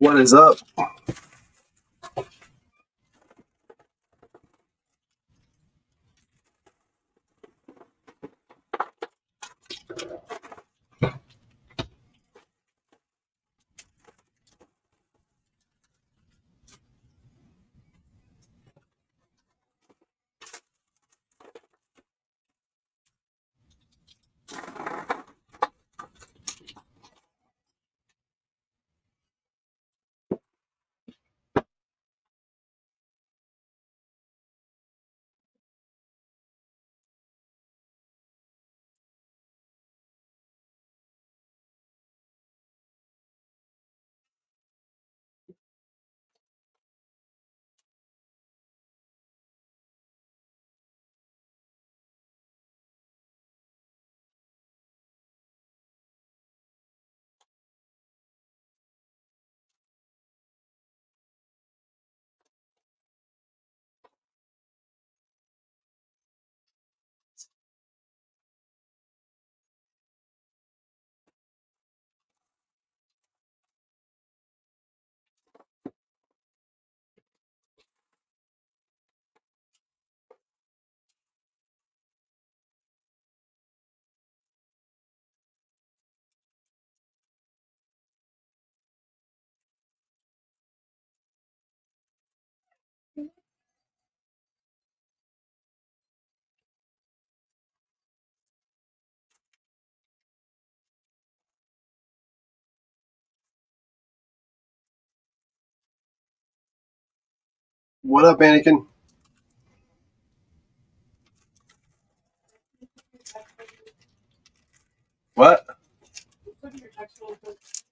What is up? What up, Anakin? What?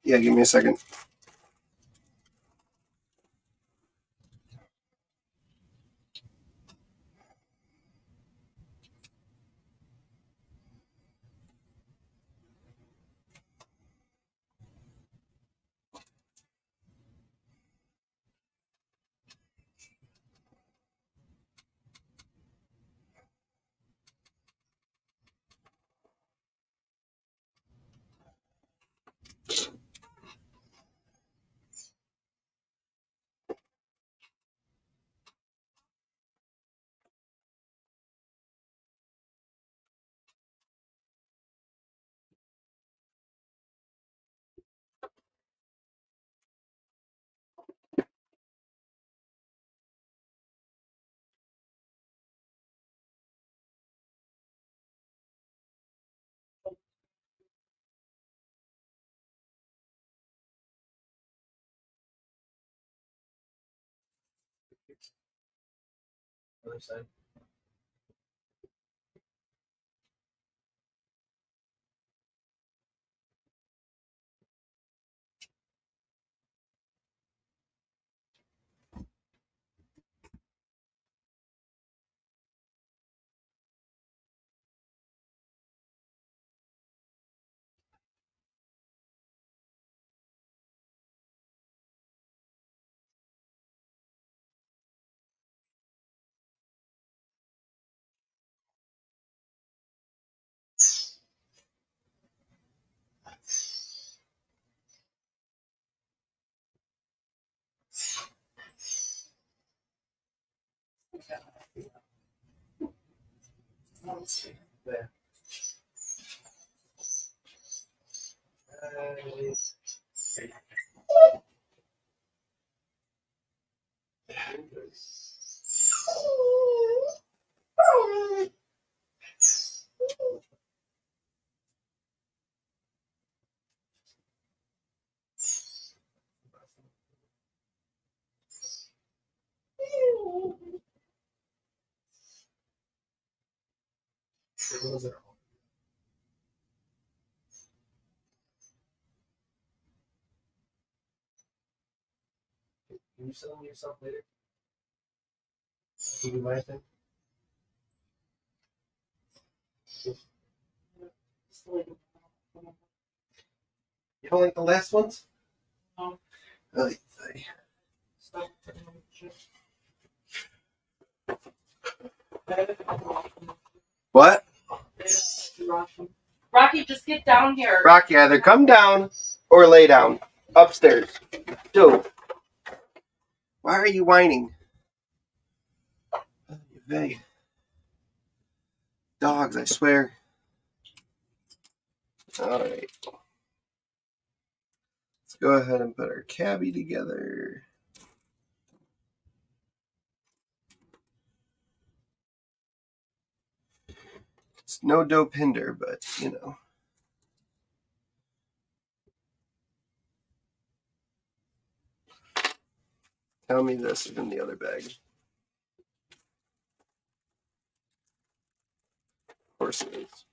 Yeah, give me a second. Other side. There. Can you sell them yourself later? Can you buy a thing? You don't like the last ones? No. What? Rocky, just get down here. Rocky, either come down or lay down. Upstairs. Dude. Why are you whining? Hey. Dogs, I swear. Alright. Let's go ahead and put our cabbie together. It's no dope hinder, but you know. Tell me this is in the other bag. Of course it is.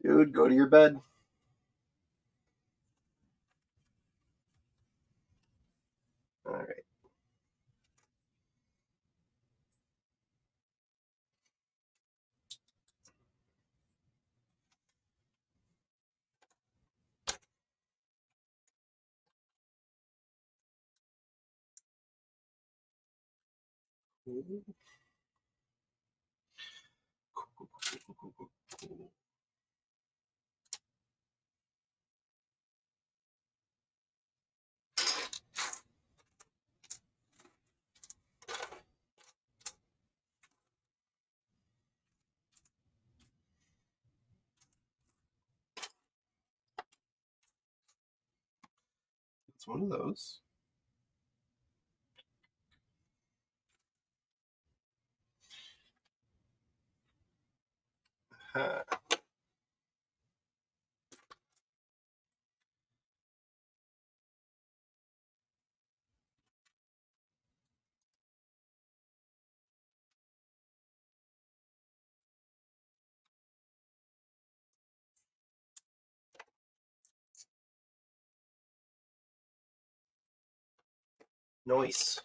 Dude, go to your bed. All right. It's one of those. Huh. Nice.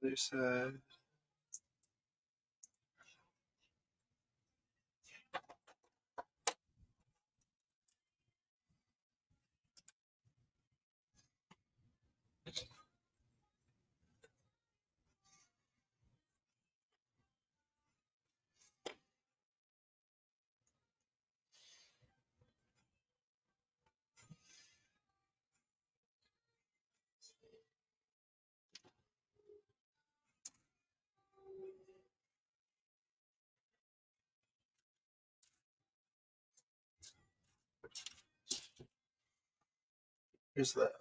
Other side. Here's that.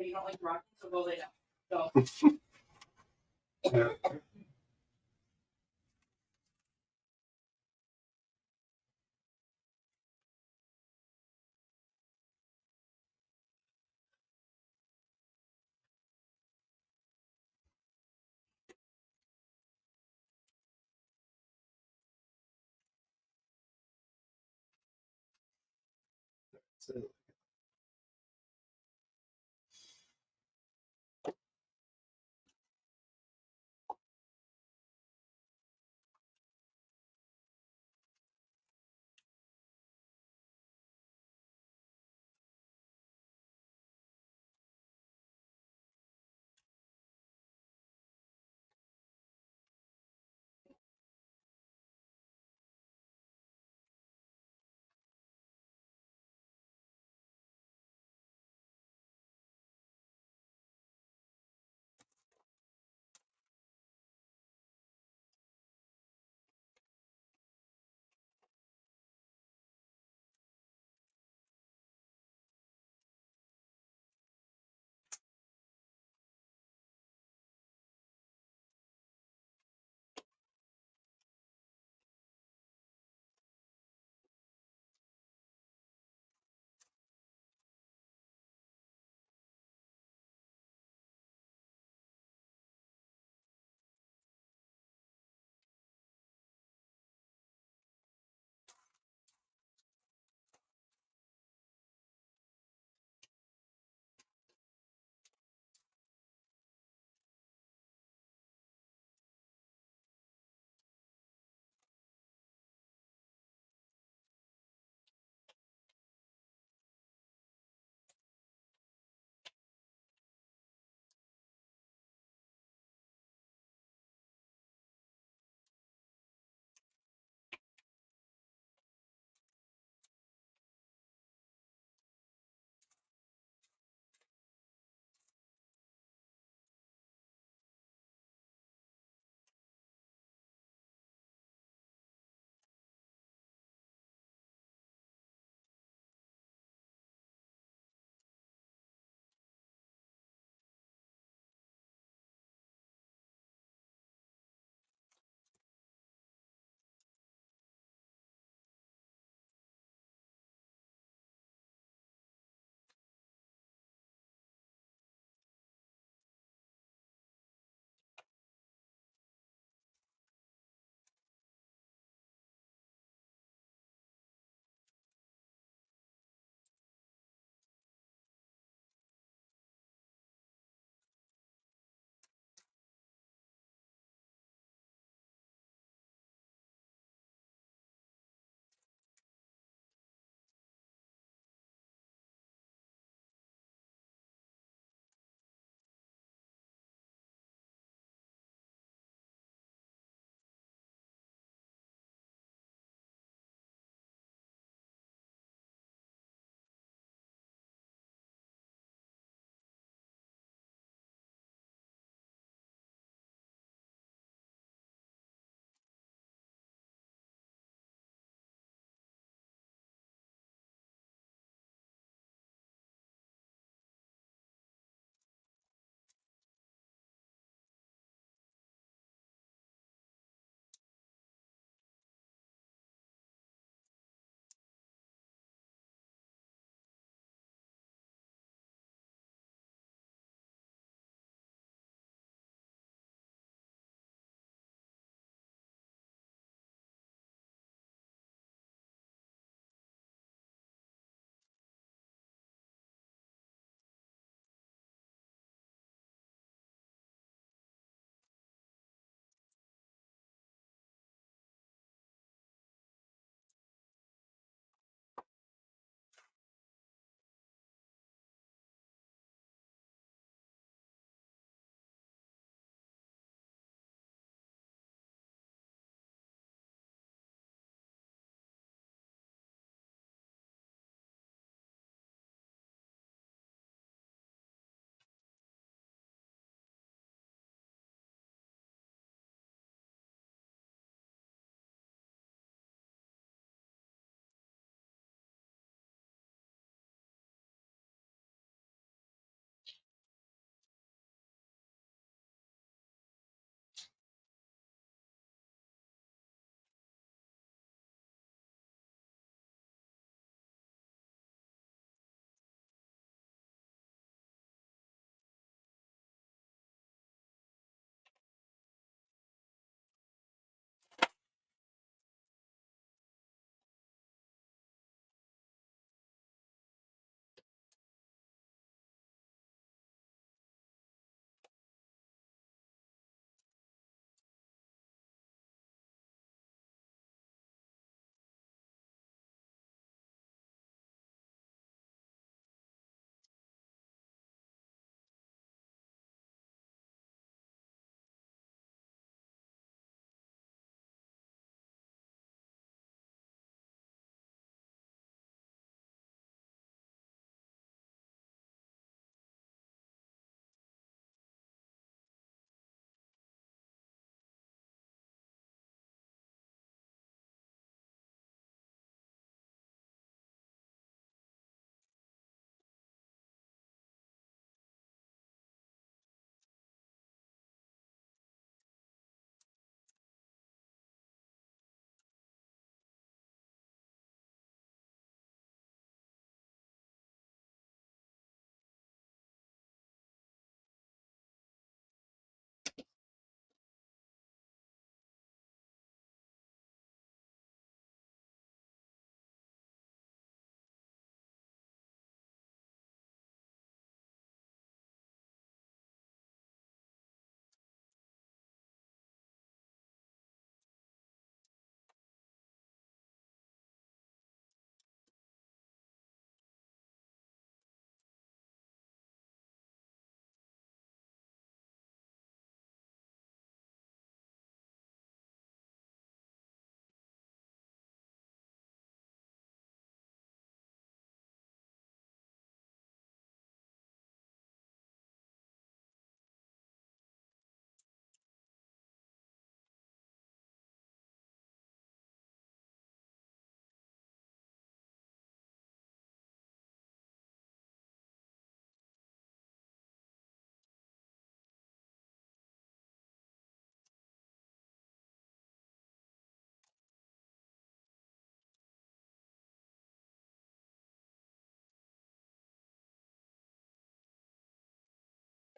You don't like rocking, so go lay down. Go. That's it.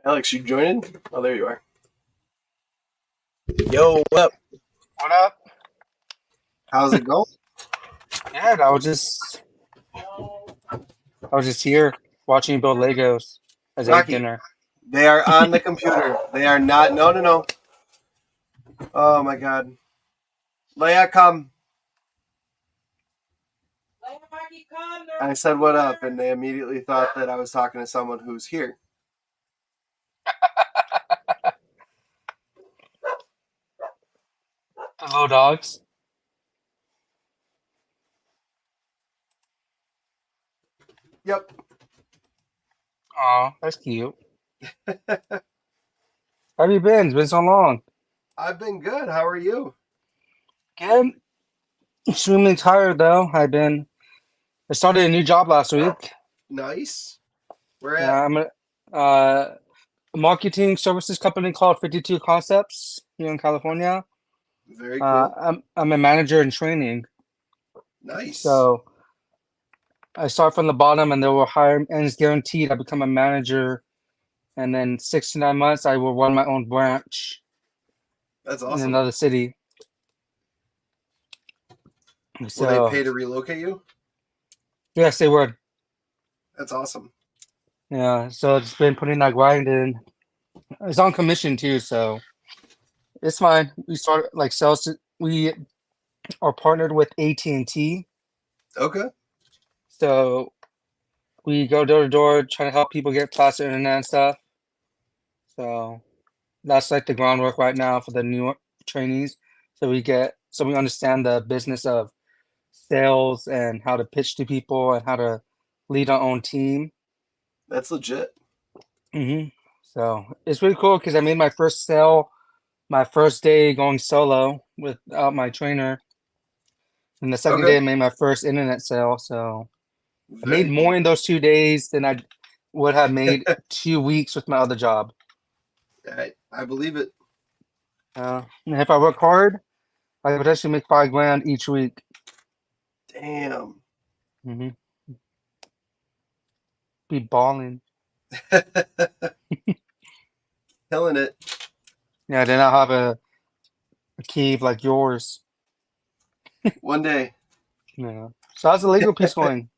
Alex, you joining? Oh, there you are. Yo, what up? What up? How's it going? Yeah, I was just here watching you build Legos as I ate Rocky, dinner. they are on the computer. They are not. No. Oh my God. Leia, come. I said what up, and they immediately thought that I was talking to someone who's here. Hello, dogs. Yep. Aw, that's cute. How have you been? It's been so long. I've been good. How are you? Good. Extremely tired though. I started a new job last week. Nice. Where at? I'm a marketing services company called 52 Concepts here in California. Very cool. I'm a manager in training. Nice. So I start from the bottom and they will hire and it's guaranteed I become a manager. And then 6 to 9 months, I will run my own branch That's in awesome. another city. Will So, they pay to relocate you? yes, they would. That's awesome. Yeah, so it's been putting that grind in. It's on commission too, so it's fine. We start like sales. We are partnered with AT&T, Okay. so we go door to door trying to help people get faster internet and stuff. So that's like the groundwork right now for the new trainees. So we understand the business of sales and how to pitch to people and how to lead our own team. That's legit. So it's really cool because I made my first sale my first day going solo without my trainer. And the second day I Okay. made my first internet sale. So I made Very more cool. in those 2 days than I would have made 2 weeks with my other job. I believe it. And if I work hard, I could potentially make $5,000 each week. Damn. Be balling. Killing it. Yeah, then I'll have a cave like yours. One day. Yeah. So how's the Lego piece going?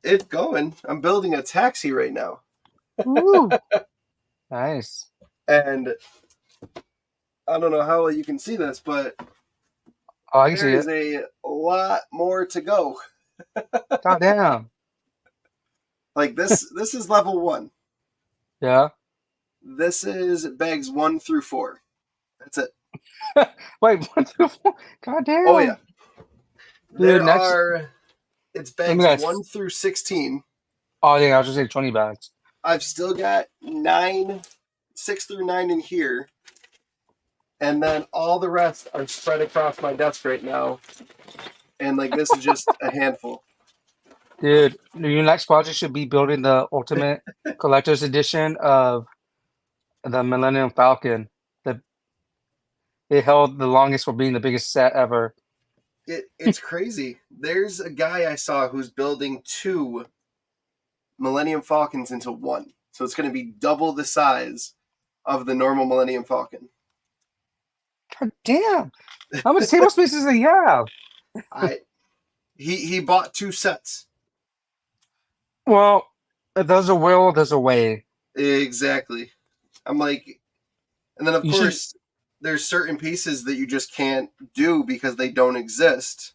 It's going. I'm building a taxi right now. Woo! Nice. And I don't know how you can see this, but Oh, I can see there is it. a lot more to go. God damn. Like this is level 1. Yeah. This is bags 1 through 4. That's it. Wait, 1 through 4? God damn. Oh yeah. Dude, It's Let me bags guess. 1 through 16. Oh yeah, I was just saying 20 bags. I've still got 6 through 9 in here. And then all the rest are spread across my desk right now. And like this is just a handful. Dude, your next project should be building the ultimate collector's edition of the Millennium Falcon. It held the longest for being the biggest set ever. It's crazy. There's a guy I saw who's building 2 Millennium Falcons into 1. So it's going to be double the size of the normal Millennium Falcon. God damn. How much table space does he have? He bought 2 sets. Well, if there's a will, there's a way. Exactly. I'm like, and then of course there's certain pieces that you just can't do because they don't exist.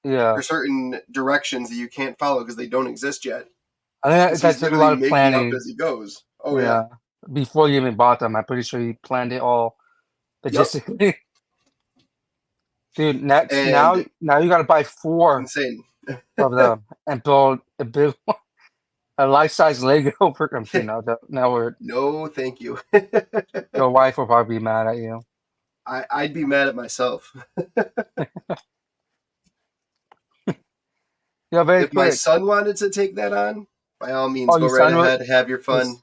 Yeah. Or certain directions that you can't follow because they don't exist yet. I think that took a lot of planning. Up as he goes. Oh yeah. Before you even bought them, I'm pretty sure he planned it all logistically. Yep. Dude, now you gotta buy 4 insane of them and build a big a life-size Lego for them. Now we're no, thank you. Your wife will probably be mad at you. I'd be mad at myself. If my son wanted to take that on, by all means, go right ahead, have your fun.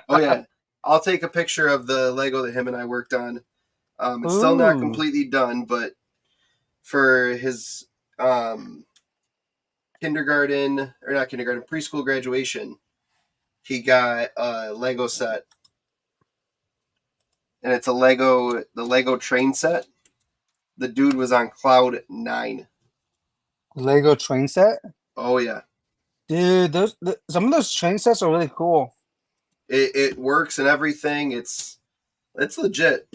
Oh yeah, I'll take a picture of the Lego that him and I worked on. It's still not completely done, but for his preschool graduation, he got a Lego set and it's the Lego train set. The dude was on cloud 9. Lego train set. Oh yeah, Dude, some of those train sets are really cool. it works and everything. It's legit.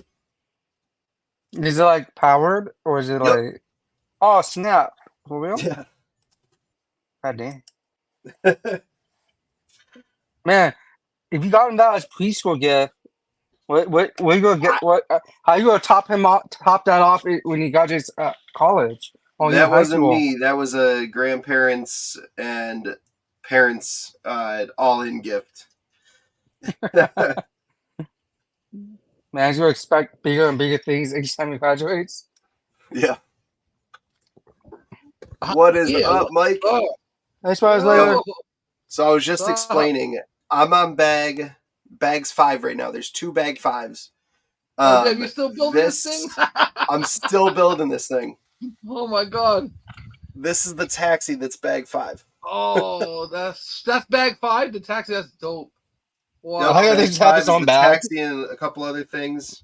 Is it like powered or is it like? Oh snap! For real? Yeah. God damn. Man, if you got him that as preschool gift, what you gonna get? What? How you gonna top that off when he graduates college? Oh, That wasn't me. That was a grandparents and parents all-in gift. Man, you expect bigger and bigger things each time he graduates. Yeah. What is up, Mike? As far as later. So I was just explaining. I'm on bags 5 right now. There's 2 bag 5s. You still building this thing? I'm still building this thing. Oh my god! This is the taxi that's bag 5. Oh, that's bag 5. The taxi, that's dope. Wow. I think have his own bag. Taxi and a couple other things.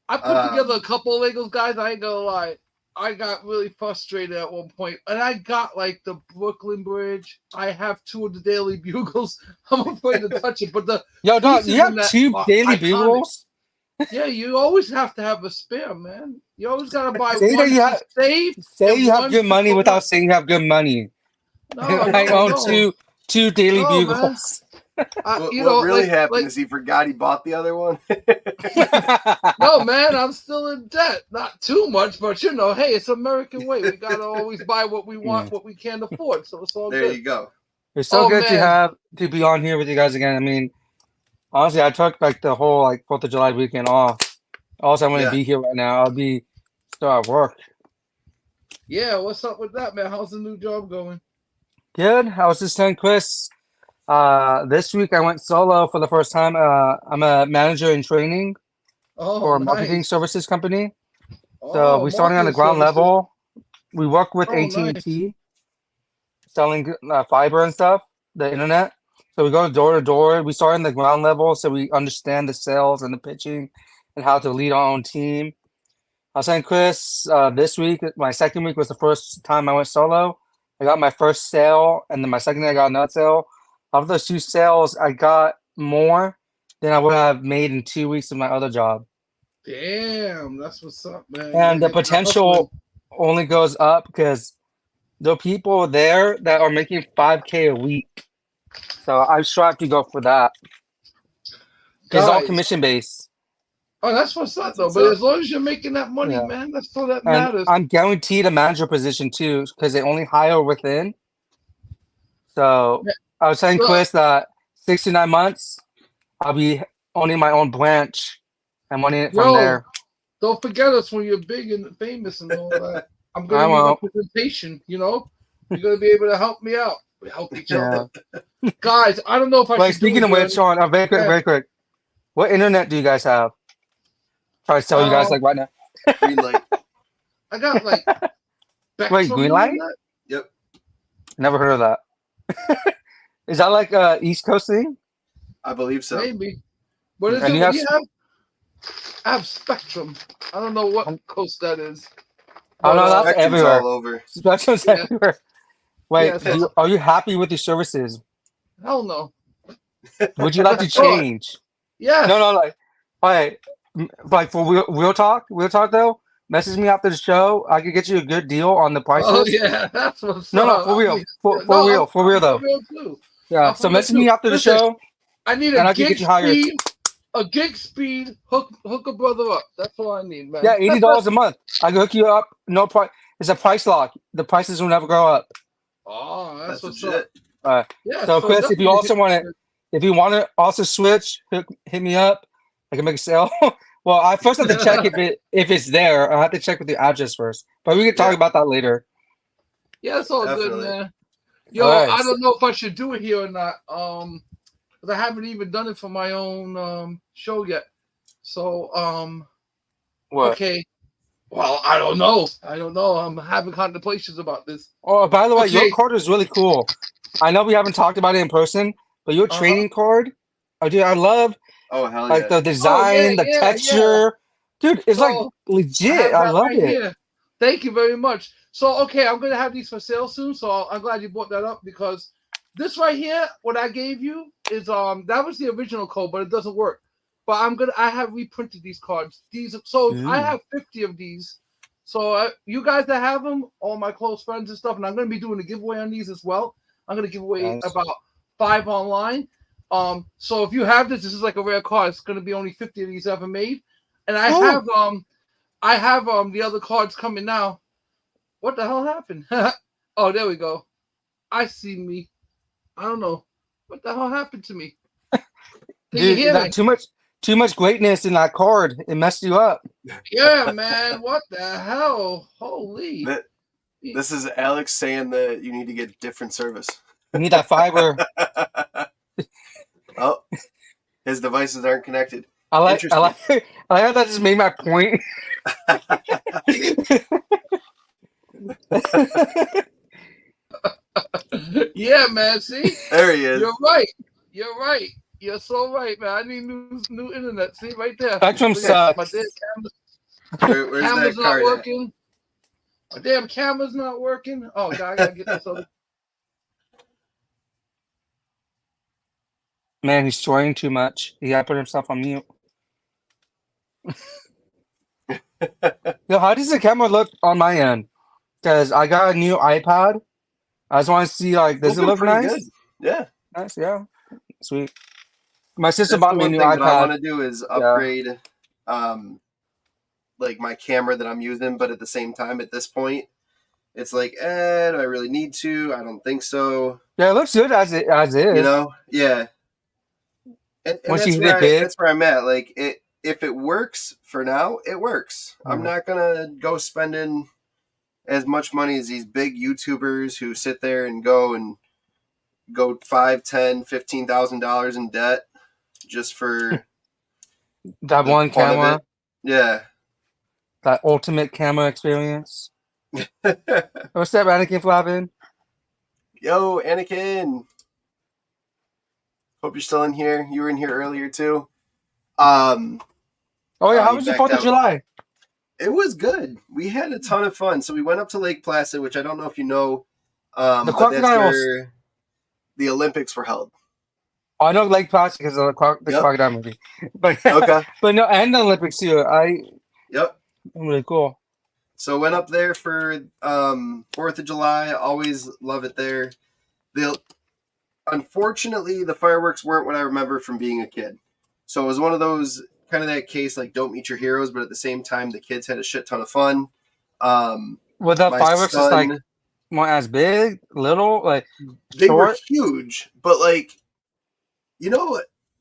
I put together a couple of Legos, guys. I ain't gonna lie. I got really frustrated at one point, and I got like the Brooklyn Bridge. I have 2 of the Daily Bugles. I'm afraid to touch it, but dog, you have 2 Daily Bugles. Yeah, you always have to have a spare, man. You always gotta buy say one to save. Say you have good money without saying you have good money. No, I own two Daily Bugles. What really happened is he forgot he bought the other one. No, man, I'm still in debt. Not too much, but hey, it's American way. We gotta always buy what we want, what we can't afford. So it's all there good. You go. It's so good to be on here with you guys again. I mean, honestly, I took like the whole 4th of July weekend off. Also, I'm gonna be here right now. I'll be still at work. Yeah, what's up with that, man? How's the new job going? Good. I was just telling Chris. This week I went solo for the first time. I'm a manager in training for a marketing services company. So we're starting on the ground level. We work with AT&T, selling fiber and stuff, the internet. So we go door to door. We start in the ground level, so we understand the sales and the pitching and how to lead our own team. I was saying, Chris, this week, my second week was the first time I went solo. I got my first sale, and then my second day I got another sale. Of those 2 sales, I got more than I would have made in 2 weeks of my other job. Damn, that's what's up, man. And the potential only goes up because there are people there that are making $5K a week. So I strive to go for that. It's all commission based. Oh, that's what's up, though. But as long as you're making that money, man, that's all that matters. I'm guaranteed a manager position too because they only hire within. So I was telling Chris that 6 to 9 months, I'll be owning my own branch and running it from there. Don't forget us when you're big and famous and all that. I'm going to need representation, You're going to be able to help me out. We help each other. Guys, I don't know if I should speaking of which, Sean, very quick. What internet do you guys have? Try to tell you guys right now. Green light. I got Wait, green light? Yep. Never heard of that. Is that like a East Coast thing? I believe so. Maybe. What is it? I have Spectrum. I don't know what coast that is. Oh no, that's everywhere. All over. Spectrum's everywhere. Wait, are you happy with your services? Hell no. Would you like to change? Yeah. No, all right. Like for real talk though. Message me after the show. I could get you a good deal on the prices. Oh yeah, that's what's No, for real. For real though. For real too. Yeah. So message me after the show. I need a gig speed. A gig speed. Hook a brother up. That's all I need, man. Yeah, $80 a month. I can hook you up. No price. It's a price lock. The prices will never go up. Oh, that's what's legit. up. Yeah. So Chris, if you want to also switch, hit me up. I can make a sale. Well, I first have to check if it's there. I have to check with the address first. But we can talk about that later. Yeah, it's all good, man. Yo, I don't know if I should do it here or not. Because I haven't even done it for my own show yet. So, what? Okay. Well, I don't know. I'm having contemplations about this. Oh, by the way, your card is really cool. I know we haven't talked about it in person, but your training card, dude, I love Oh hell Like yeah! the design, the texture, dude, it's like So, legit. I love it. Here. Thank you very much. So, okay, I'm gonna have these for sale soon. So I'm glad you brought that up because this right here, what I gave you is that was the original code, but it doesn't work. But I have reprinted these cards. I have 50 of these. So you guys that have them, all my close friends and stuff, and I'm gonna be doing a giveaway on these as well. I'm gonna give away about 5 online. So if you have this is like a rare card. It's gonna be only 50 of these ever made, and I have the other cards coming now. What the hell happened? Oh, there we go. I see me. I don't know what the hell happened to me. Dude, you hear me? Too much greatness in that card. It messed you up. Yeah, man. What the hell? Holy. This is Alex saying that you need to get different service. You need that fiber. Oh, his devices aren't connected. I like how that just made my point. Yeah, man. See? There he is. You're right. You're right. You're so right, man. I need new internet. See right there. Spectrum sucks. My damn Where's camera's that not card working. My damn camera's not working. Oh God, I gotta get this other. Man, he's swearing too much. He gotta put himself on mute. Yo, how does the camera look on my end? Because I got a new iPad. I just want to see, like, does it look nice? Good. Yeah. Nice, yeah. Sweet. My sister That's bought me a new iPad. What I want to do is upgrade, like, my camera that I'm using, but at the same time, at this point, it's like, do I really need to? I don't think so. Yeah, it looks good as it is. You know? Yeah. And Once that's where I'm at. Like, if it works for now, it works. I'm not gonna go spending as much money as these big YouTubers who sit there and go $5,000, $10,000, $15,000 in debt just for that one camera. Yeah. That ultimate camera experience. What's up, Anakin Flavin? Yo, Anakin. Hope you're still in here. You were in here earlier too. Oh yeah, how was your 4th of July? It was good. We had a ton of fun. So we went up to Lake Placid, which I don't know if you know. The crocodiles. Where the Olympics were held. Oh, I know Lake Placid because of the crocodile movie. But okay. But no, and the Olympics too. Yep. Really cool. So went up there for 4th of July. Always love it there. Unfortunately, the fireworks weren't what I remember from being a kid. So it was one of those kind of that case, like don't meet your heroes, but at the same time, the kids had a shit ton of fun. Well, the fireworks is like more as big, little, like they were huge, but like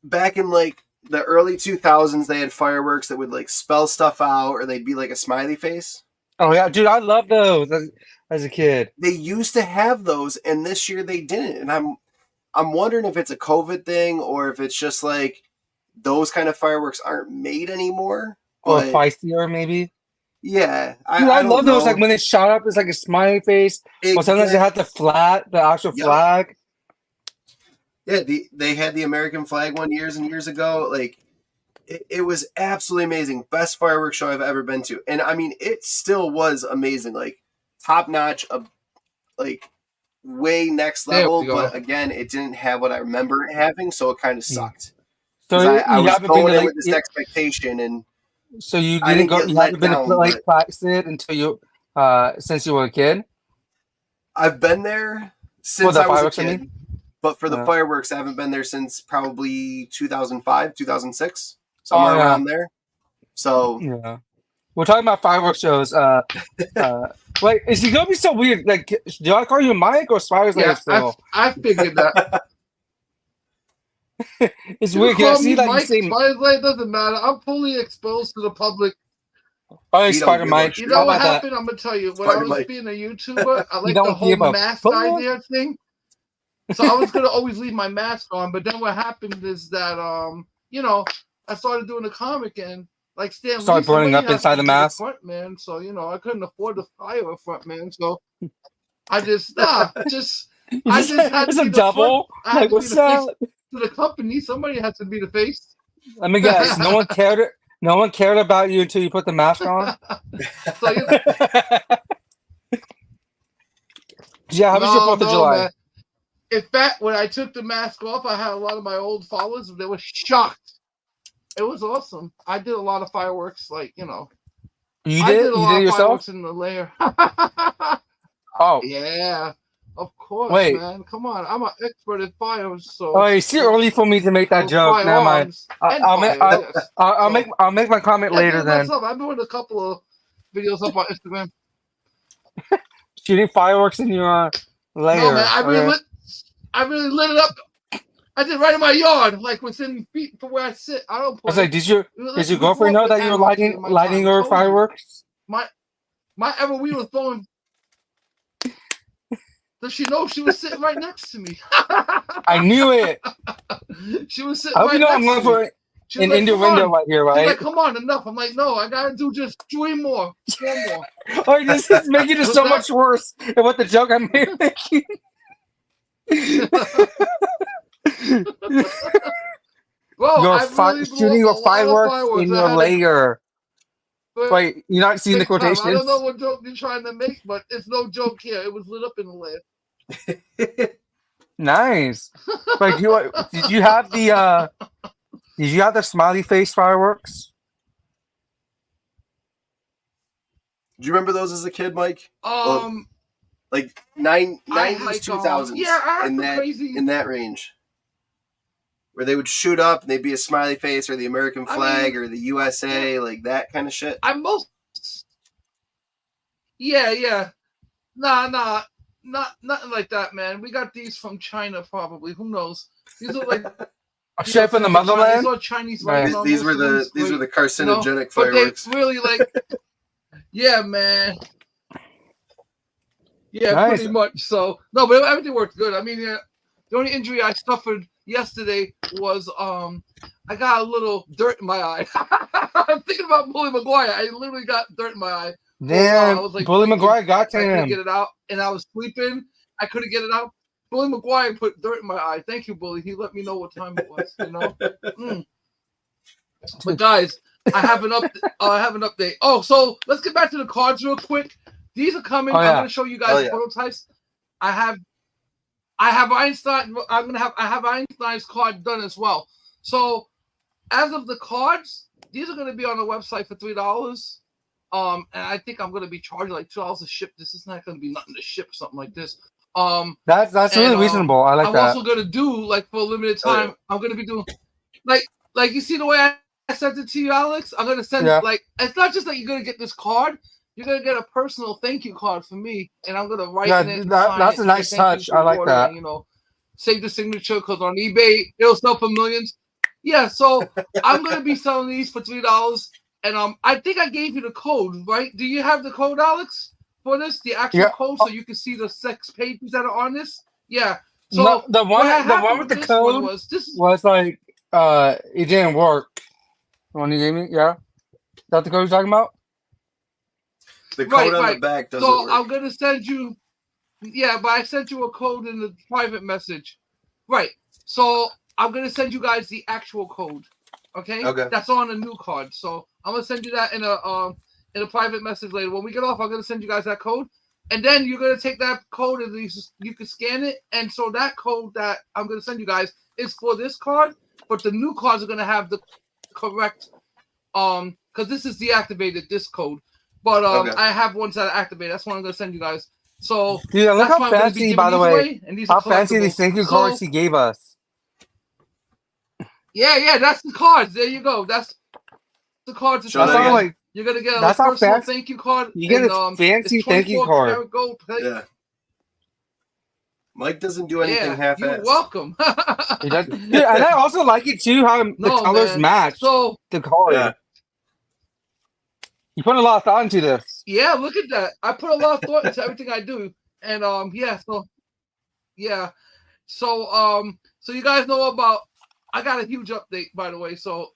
back in like the early 2000s, they had fireworks that would like spell stuff out, or they'd be like a smiley face. Oh yeah, dude, I love those as a kid. They used to have those, and this year they didn't, and I'm wondering if it's a COVID thing or if it's just like those kind of fireworks aren't made anymore. Or feistier, maybe. Yeah. I love those. Like when it shot up, it's like a smiley face. Or sometimes they had the actual flag. Yeah, they had the American flag one years and years ago. Like, it was absolutely amazing. Best fireworks show I've ever been to. And I mean, it still was amazing. Like, top notch, like, way next level. But again, it didn't have what I remember it having, so it kind of sucked. So I was going in with this expectation, and so you didn't go. You haven't been to Lake Placid until you, since you were a kid. I've been there since I was a kid, but for the fireworks, I haven't been there since probably 2005, 2006, somewhere around there. So yeah, we're talking about fireworks shows. Like, is he gonna be so weird? Like, do I call you Mike or Spires? Yeah, I figured that. It's weird. Can I see like Mike, Spider doesn't matter. I'm fully exposed to the public. Oh, Spider Mike. You know what happened? I'm gonna tell you. When I was being a YouTuber, I like the whole mask idea thing. So I was gonna always leave my mask on, but then what happened is that I started doing a comic and like Stan Lee started burning up inside the mask. Front man, so I couldn't afford to hire a front man, so I just it's a double. Like, what's up? To the company, somebody has to be the face. Let me guess. No one cared. No one cared about you until you put the mask on. So you, Yeah, how was your 4th of July? man. In fact, when I took the mask off, I had a lot of my old followers. They were shocked. It was awesome. I did a lot of fireworks, like, you know. You I did? did a You lot did it of yourself? fireworks in the lair. Oh. Yeah. Of course, Wait. man. Come on. I'm an expert at fires, so Oh, it's too early for me to make that joke. Never mind. I'll make my comment later then. Myself. I'm doing a couple of videos up on Instagram. Shooting fireworks in your lair. No, man. I really lit it up. I did right in my yard, like within feet from where I sit. I don't. I was like, does your girlfriend know that you were lighting your fireworks? My Everweed was blowing. Does she know she was sitting right next to me? I knew it. She was sitting I hope right you know next I'm going to for an indoor window right here, right? She's like, come on, enough. I'm like, no, I gotta do just 3 more. 4 more. Oh, this is making it so much worse than what the joke I'm making. Bro, you're shooting your fireworks in your lair. Wait, you're not seeing the quotations? I don't know what joke you're trying to make, but it's no joke here. It was lit up in the lair. Nice. Wait, did you have the smiley face fireworks? Do you remember those as a kid, Mike? Like 90s, 2000s. Yeah, in that range. Where they would shoot up and they'd be a smiley face or the American flag or the USA, like that kind of shit. Yeah. Nah, nothing like that, man. We got these from China, probably. Who knows? These are like straight from the motherland. These are Chinese. These were the carcinogenic fireworks. But they really like, yeah, man. Yeah, nice. Pretty much. So no, but everything worked good. I mean, the only injury I suffered yesterday was I got a little dirt in my eye. I'm thinking about Bully Maguire. I literally got dirt in my eye. Damn, I was like, Bully Maguire got to him. I couldn't get it out, and I was sleeping. I couldn't get it out. Bully Maguire put dirt in my eye. Thank you, Bully. He let me know what time it was. You know. But guys, I have an update. Oh, so let's get back to the cards real quick. These are coming. I'm going to show you guys the prototypes. I have Einstein. I have Einstein's card done as well. So, as of the cards, these are going to be on the website for $3. And I think I'm going to be charging like $2 to ship. This is not going to be nothing to ship, something like this. That's really reasonable. I like I'm that. I'm also going to do like for a limited time. I'm going to be doing like you see the way I sent it to you, Alex. I'm going to send like it's not just that you're going to get this card. You're gonna get a personal thank you card from me, and I'm gonna write in it. That's a nice touch. I like that. And, save the signature because on eBay it'll sell for millions. Yeah, so I'm gonna be selling these for $3, and I think I gave you the code, right? Do you have the code, Alex, for this? The actual code, so you can see the 6 pages that are on this. Yeah. So no, the one with the code was like it didn't work. The one you gave me, yeah. Is that the code you're talking about? The code on the back doesn't work. I'm going to send you... Yeah, but I sent you a code in the private message. Right. So I'm going to send you guys the actual code. Okay? That's on a new card. So I'm going to send you that in a private message later. When we get off, I'm going to send you guys that code. And then you're going to take that code and you can scan it. And so that code that I'm going to send you guys is for this card. But the new cards are going to have the correct... Because this is deactivated, this code. But I have ones that are activated. That's what I'm going to send you guys. So, dude, look how fancy, by the way, how fancy these thank you cards he gave us. Yeah, that's the cards. There you go. That's the cards. You're going to get a personal thank you card. You get a fancy thank you card. Yeah. Mike doesn't do anything half-assed. You're welcome. He does. Dude, and I also like it, too, how the colors match the card. Yeah. You put a lot of thought into this. Yeah, look at that. I put a lot of thought into everything I do. And so you guys know about I got a huge update, by the way. So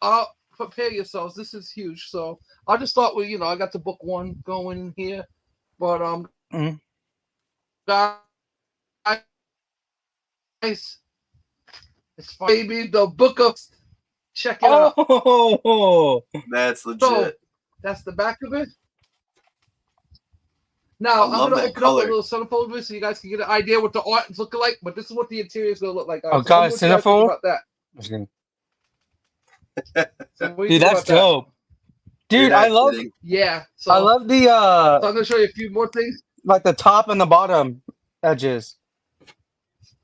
prepare yourselves. This is huge. So I'll just start with, I got the book 1 going here. But guys, it's baby, the book of Check it out. Oh, That's legit. So that's the back of it. Now I'm gonna open up a little centerfold of it so you guys can get an idea what the art is looking like. But this is what the interior is gonna look like. oh God, centerfold. About that. So Dude, that's dope. Dude, I love. Yeah. So I love the. So I'm gonna show you a few more things. Like the top and the bottom edges.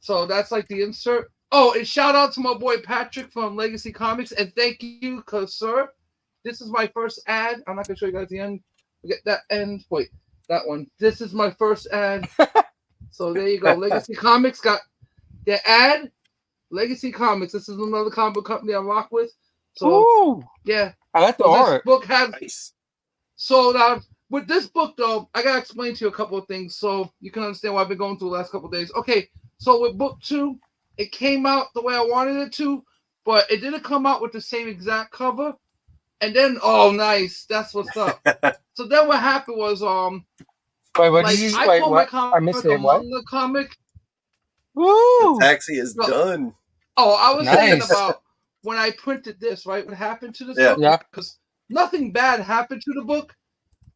So that's like the insert. Oh, and shout out to my boy Patrick from Legacy Comics, and thank you, because sir, this is my first ad. I'm not gonna show you guys the end. Get that end. Wait, that one. This is my first ad. So there you go. Legacy Comics got their ad. Legacy Comics. This is another comic book company I rock with. So ooh, yeah, I like the art. This book has. Nice. So now with this book though, I gotta explain to you a couple of things so you can understand what I've been going through the last couple of days. Okay, so with book 2. It came out the way I wanted it to, but it didn't come out with the same exact cover. And then, oh, nice, that's what's up. So then what happened was, wait, what did you wait? What? I missed it. What? The comic. Woo! The taxi is done. Oh, I was thinking about when I printed this. Right, what happened to this book? Yeah. Because nothing bad happened to the book.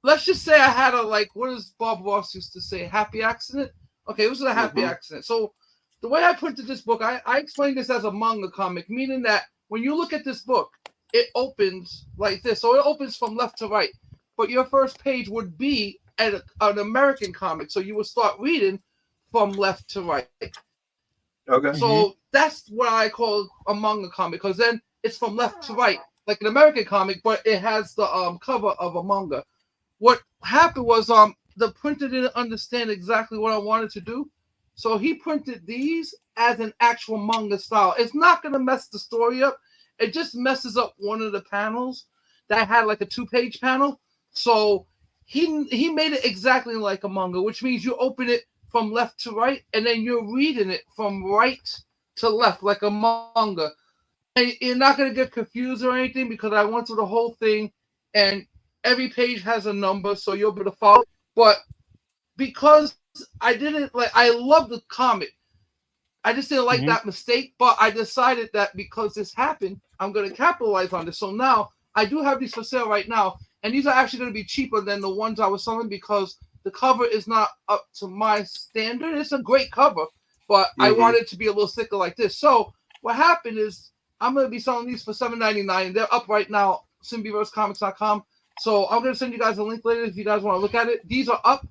Let's just say I had a what does Bob Ross used to say? Happy accident. Okay, it was a happy accident. So. The way I printed this book, I explained this as a manga comic, meaning that when you look at this book, it opens like this. So it opens from left to right. But your first page would be an American comic. So you would start reading from left to right. Okay. So that's what I call a manga comic, because then it's from left to right, like an American comic, but it has the cover of a manga. What happened was the printer didn't understand exactly what I wanted to do. So he printed these as an actual manga style. It's not going to mess the story up. It just messes up one of the panels that had like a 2-page panel. So he made it exactly like a manga, which means you open it from left to right, and then you're reading it from right to left like a manga. And you're not going to get confused or anything because I went through the whole thing, and every page has a number, so you'll be able to follow. But because I didn't I love the comic. I just didn't like that mistake, but I decided that because this happened, I'm going to capitalize on this. So now I do have these for sale right now, and these are actually going to be cheaper than the ones I was selling because the cover is not up to my standard. It's a great cover, but I wanted it to be a little thicker like this. So what happened is I'm going to be selling these for $7.99, and they're up right now, symbiotecomics.com. So I'm going to send you guys a link later if you guys want to look at it. These are up.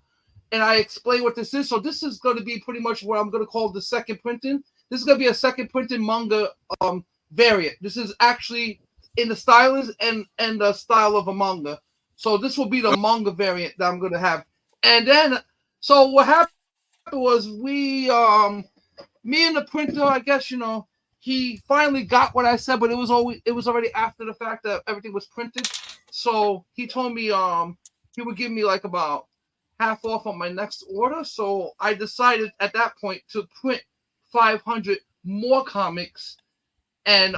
And I explain what this is. So this is going to be pretty much what I'm going to call the second printing. This is going to be a second printing manga variant. This is actually in the stylings and the style of a manga. So this will be the manga variant that I'm going to have. And then, so what happened was me and the printer, I guess, he finally got what I said, but it was already after the fact that everything was printed. So he told me he would give me like about half off on my next order. So I decided at that point to print 500 more comics and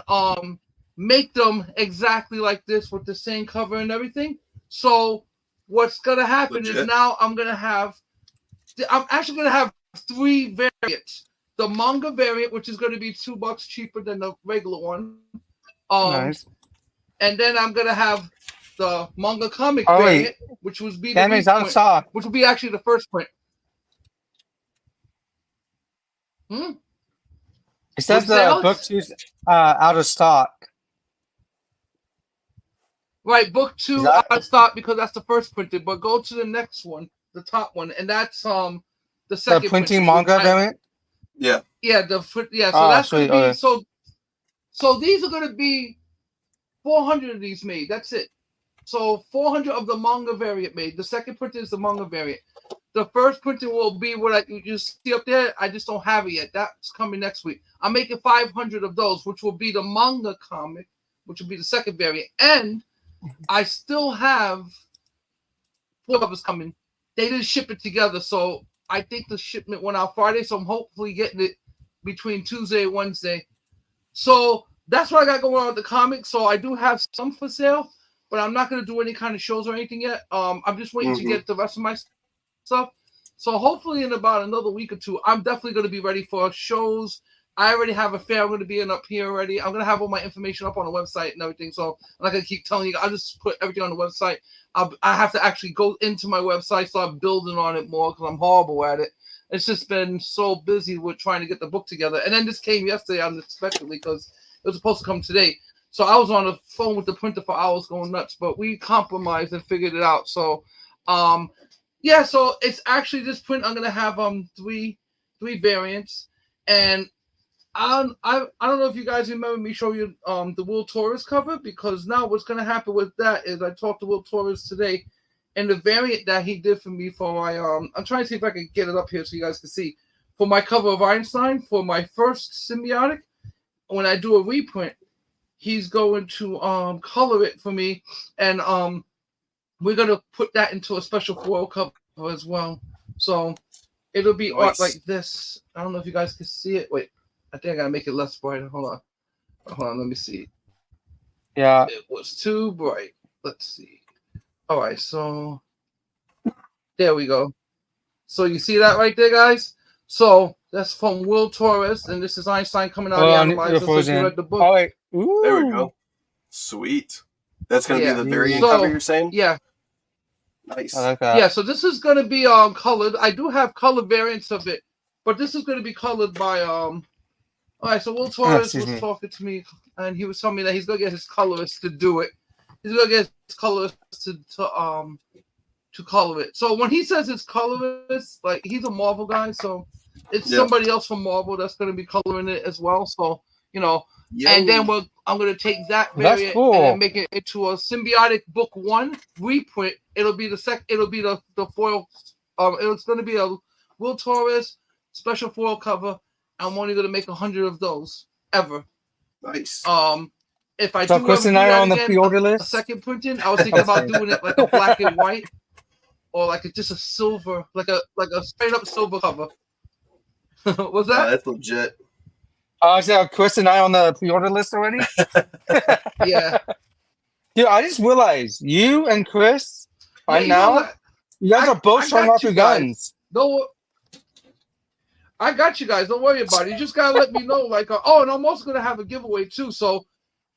make them exactly like this with the same cover and everything. So what's gonna happen is now I'm actually gonna have 3 variants. The manga variant, which is gonna be $2 cheaper than the regular one. Nice. And then I'm gonna have the manga comic variant, which would be which will be actually the first print. It says the book 2's out of stock. Right, book 2 out of stock because that's the first printed. But go to the next one, the top one, and that's the second. The printing manga variant. Yeah. Yeah. So that's going to be so these are going to be 400 of these made. That's it. So 400 of the manga variant made. The second printing is the manga variant. The first printing will be what you see up there. I just don't have it yet. That's coming next week. I'm making 500 of those, which will be the manga comic, which will be the second variant. And I still have 4 covers coming. They didn't ship it together, so I think the shipment went out Friday. So I'm hopefully getting it between Tuesday and Wednesday. So that's what I got going on with the comics. So I do have some for sale, but I'm not going to do any kind of shows or anything yet. I'm just waiting to get the rest of my stuff. So hopefully in about another week or 2, I'm definitely going to be ready for shows, I already have a fair I'm going to be in up here already. I'm going to have all my information up on the website and everything. So I'm not going to keep telling you. I'll just put everything on the website. I have to actually go into my website, start building on it more because I'm horrible at it. It's just been so busy with trying to get the book together. And then this came yesterday unexpectedly because it was supposed to come today. So I was on the phone with the printer for hours going nuts, but we compromised and figured it out. So, yeah, so it's actually this print. I'm going to have three variants. And I don't know if you guys remember me showing you the Will Torres cover, because now what's going to happen with that is I talked to Will Torres today, and the variant that he did for me for my I'm trying to see if I can get it up here so you guys can see, for my cover of Einstein for my first symbiotic. When I do a reprint, he's going to color it for me, and we're going to put that into a special foil cover as well. So it'll be art like this. I don't know if you guys can see it. Wait. I think I gotta make it less bright. Hold on, let me see. Yeah. It was too bright. Let's see. All right, so there we go. So you see that right there, guys? So that's from Will Torres, and this is Einstein coming out of the Analyzer. So if you read the book. Oh, wait. Ooh. There we go. Sweet. That's gonna be the variant cover you're saying? Yeah. Nice. I like that. Yeah, so this is gonna be colored. I do have color variants of it, but this is gonna be colored by All right, so Will Torres was talking to me, and he was telling me that he's gonna get his colorist to do it. He's gonna get his colorist to color it. So when he says his colorist, like, he's a Marvel guy, so it's somebody else from Marvel that's gonna be coloring it as well. So and then I'm gonna take that variant and then make it into a symbiotic book 1 reprint. It'll be It'll be the foil. It's gonna be a Will Torres special foil cover. I'm only gonna make 100 of those ever. Nice. If I so do Chris and I are on the pre-order list. A second printing, I was thinking about doing it like a black and white, or like just a silver, like a straight up silver cover. What's that? Yeah, that's legit. So Chris and I on the pre-order list already? Yeah. Dude, I just realized you and Chris right now, you guys are both showing off your guns. No. I got you guys. Don't worry about it. You just gotta let me know. Like, and I'm also gonna have a giveaway too. So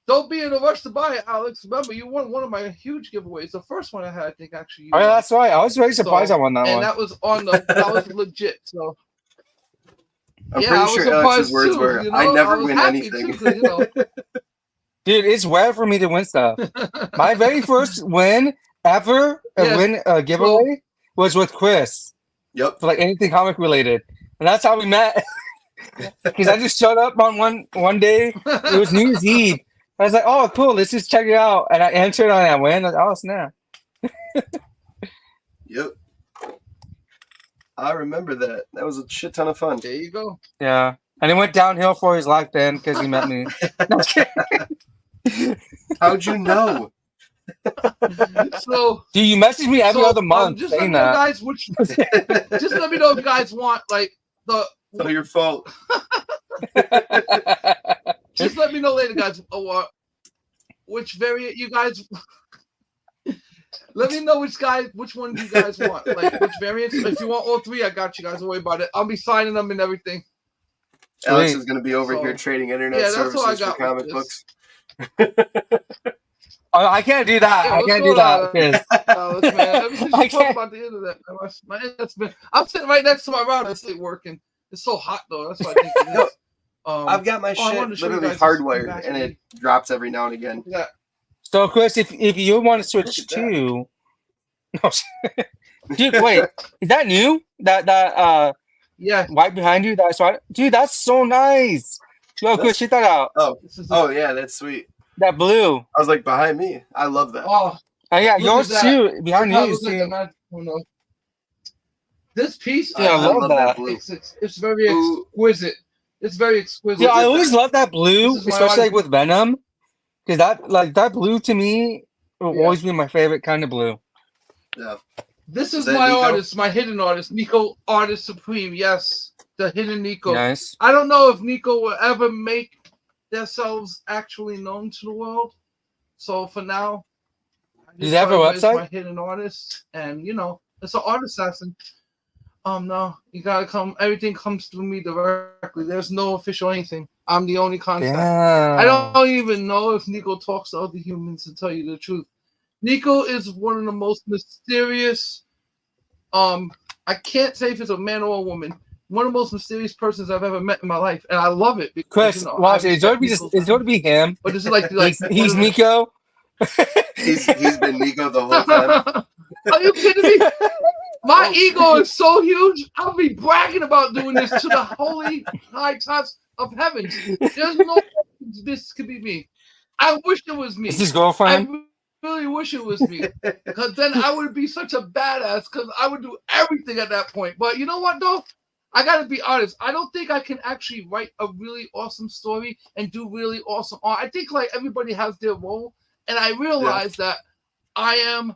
don't be in a rush to buy it, Alex. Remember, you won one of my huge giveaways. The first one I had, I think, actually. Oh, yeah, that's right. I was very surprised I won that one. And that was that was legit. So I'm pretty sure Alex's words were, "I never win anything." Too, Dude, it's rare for me to win stuff. My very first win ever, a giveaway, was with Chris. Yep. For like anything comic related. And that's how we met. Because I just showed up on one day. It was New Year's Eve. I was like, oh, cool. Let's just check it out. And I entered on that win. I was like, oh, snap. Yep. I remember that. That was a shit ton of fun. There you go. Yeah. And it went downhill for his life then because he met me. How'd you know? So, dude, you message me every other month just saying let me know, that. guys, just let me know if you guys want, like, it's not your fault. Just let me know later, guys. Which variant you guys? Let me know which one you guys want. Like, which variants? If you want all 3, I got you guys. Don't worry about it. I'll be signing them and everything. Alex is going to be over here trading internet services for comic books. I can't do that. Yeah, I can't do that. I can't. About the internet. My internet's been. I'm sitting right next to my router. It's not working. It's so hot though. That's why I think it is. I've got my shit literally hardwired, and it drops every now and again. Yeah. So, Chris, if you want to switch to, dude, wait, is that new? That right behind you. That's right, dude. That's so nice. Yo, Chris, check that out. Oh yeah, that's sweet. That blue. I was like, behind me. I love that. Oh yeah, yours too. Behind you, see. This piece, I love that. It's very exquisite. It's very exquisite. Yeah, I always love that blue, especially like with Venom, because that blue to me will always be my favorite kind of blue. Yeah. This is my artist, my hidden artist, Nico Artist Supreme. Yes, the hidden Nico. Nice. I don't know if Nico will ever make themselves actually known to the world. So for now, do they have a website? My hidden artist, and it's an art assassin. No, you gotta come. Everything comes through me directly. There's no official anything. I'm the only contact. Damn. I don't even know if Nico talks to other humans, to tell you the truth. Nico is one of the most mysterious. I can't say if it's a man or a woman. One of the most mysterious persons I've ever met in my life, and I love it because Chris, watch it. It's going to be him. But it's like he's Nico. He's been Nico the whole time. Are you kidding me? My ego is so huge. I'll be bragging about doing this to the holy high tops of heaven. There's no way this could be me. I wish it was me. Is his girlfriend? I really wish it was me, because then I would be such a badass. Because I would do everything at that point. But you know what, though? I gotta be honest. I don't think I can actually write a really awesome story and do really awesome art. I think like everybody has their role, and I realize that I am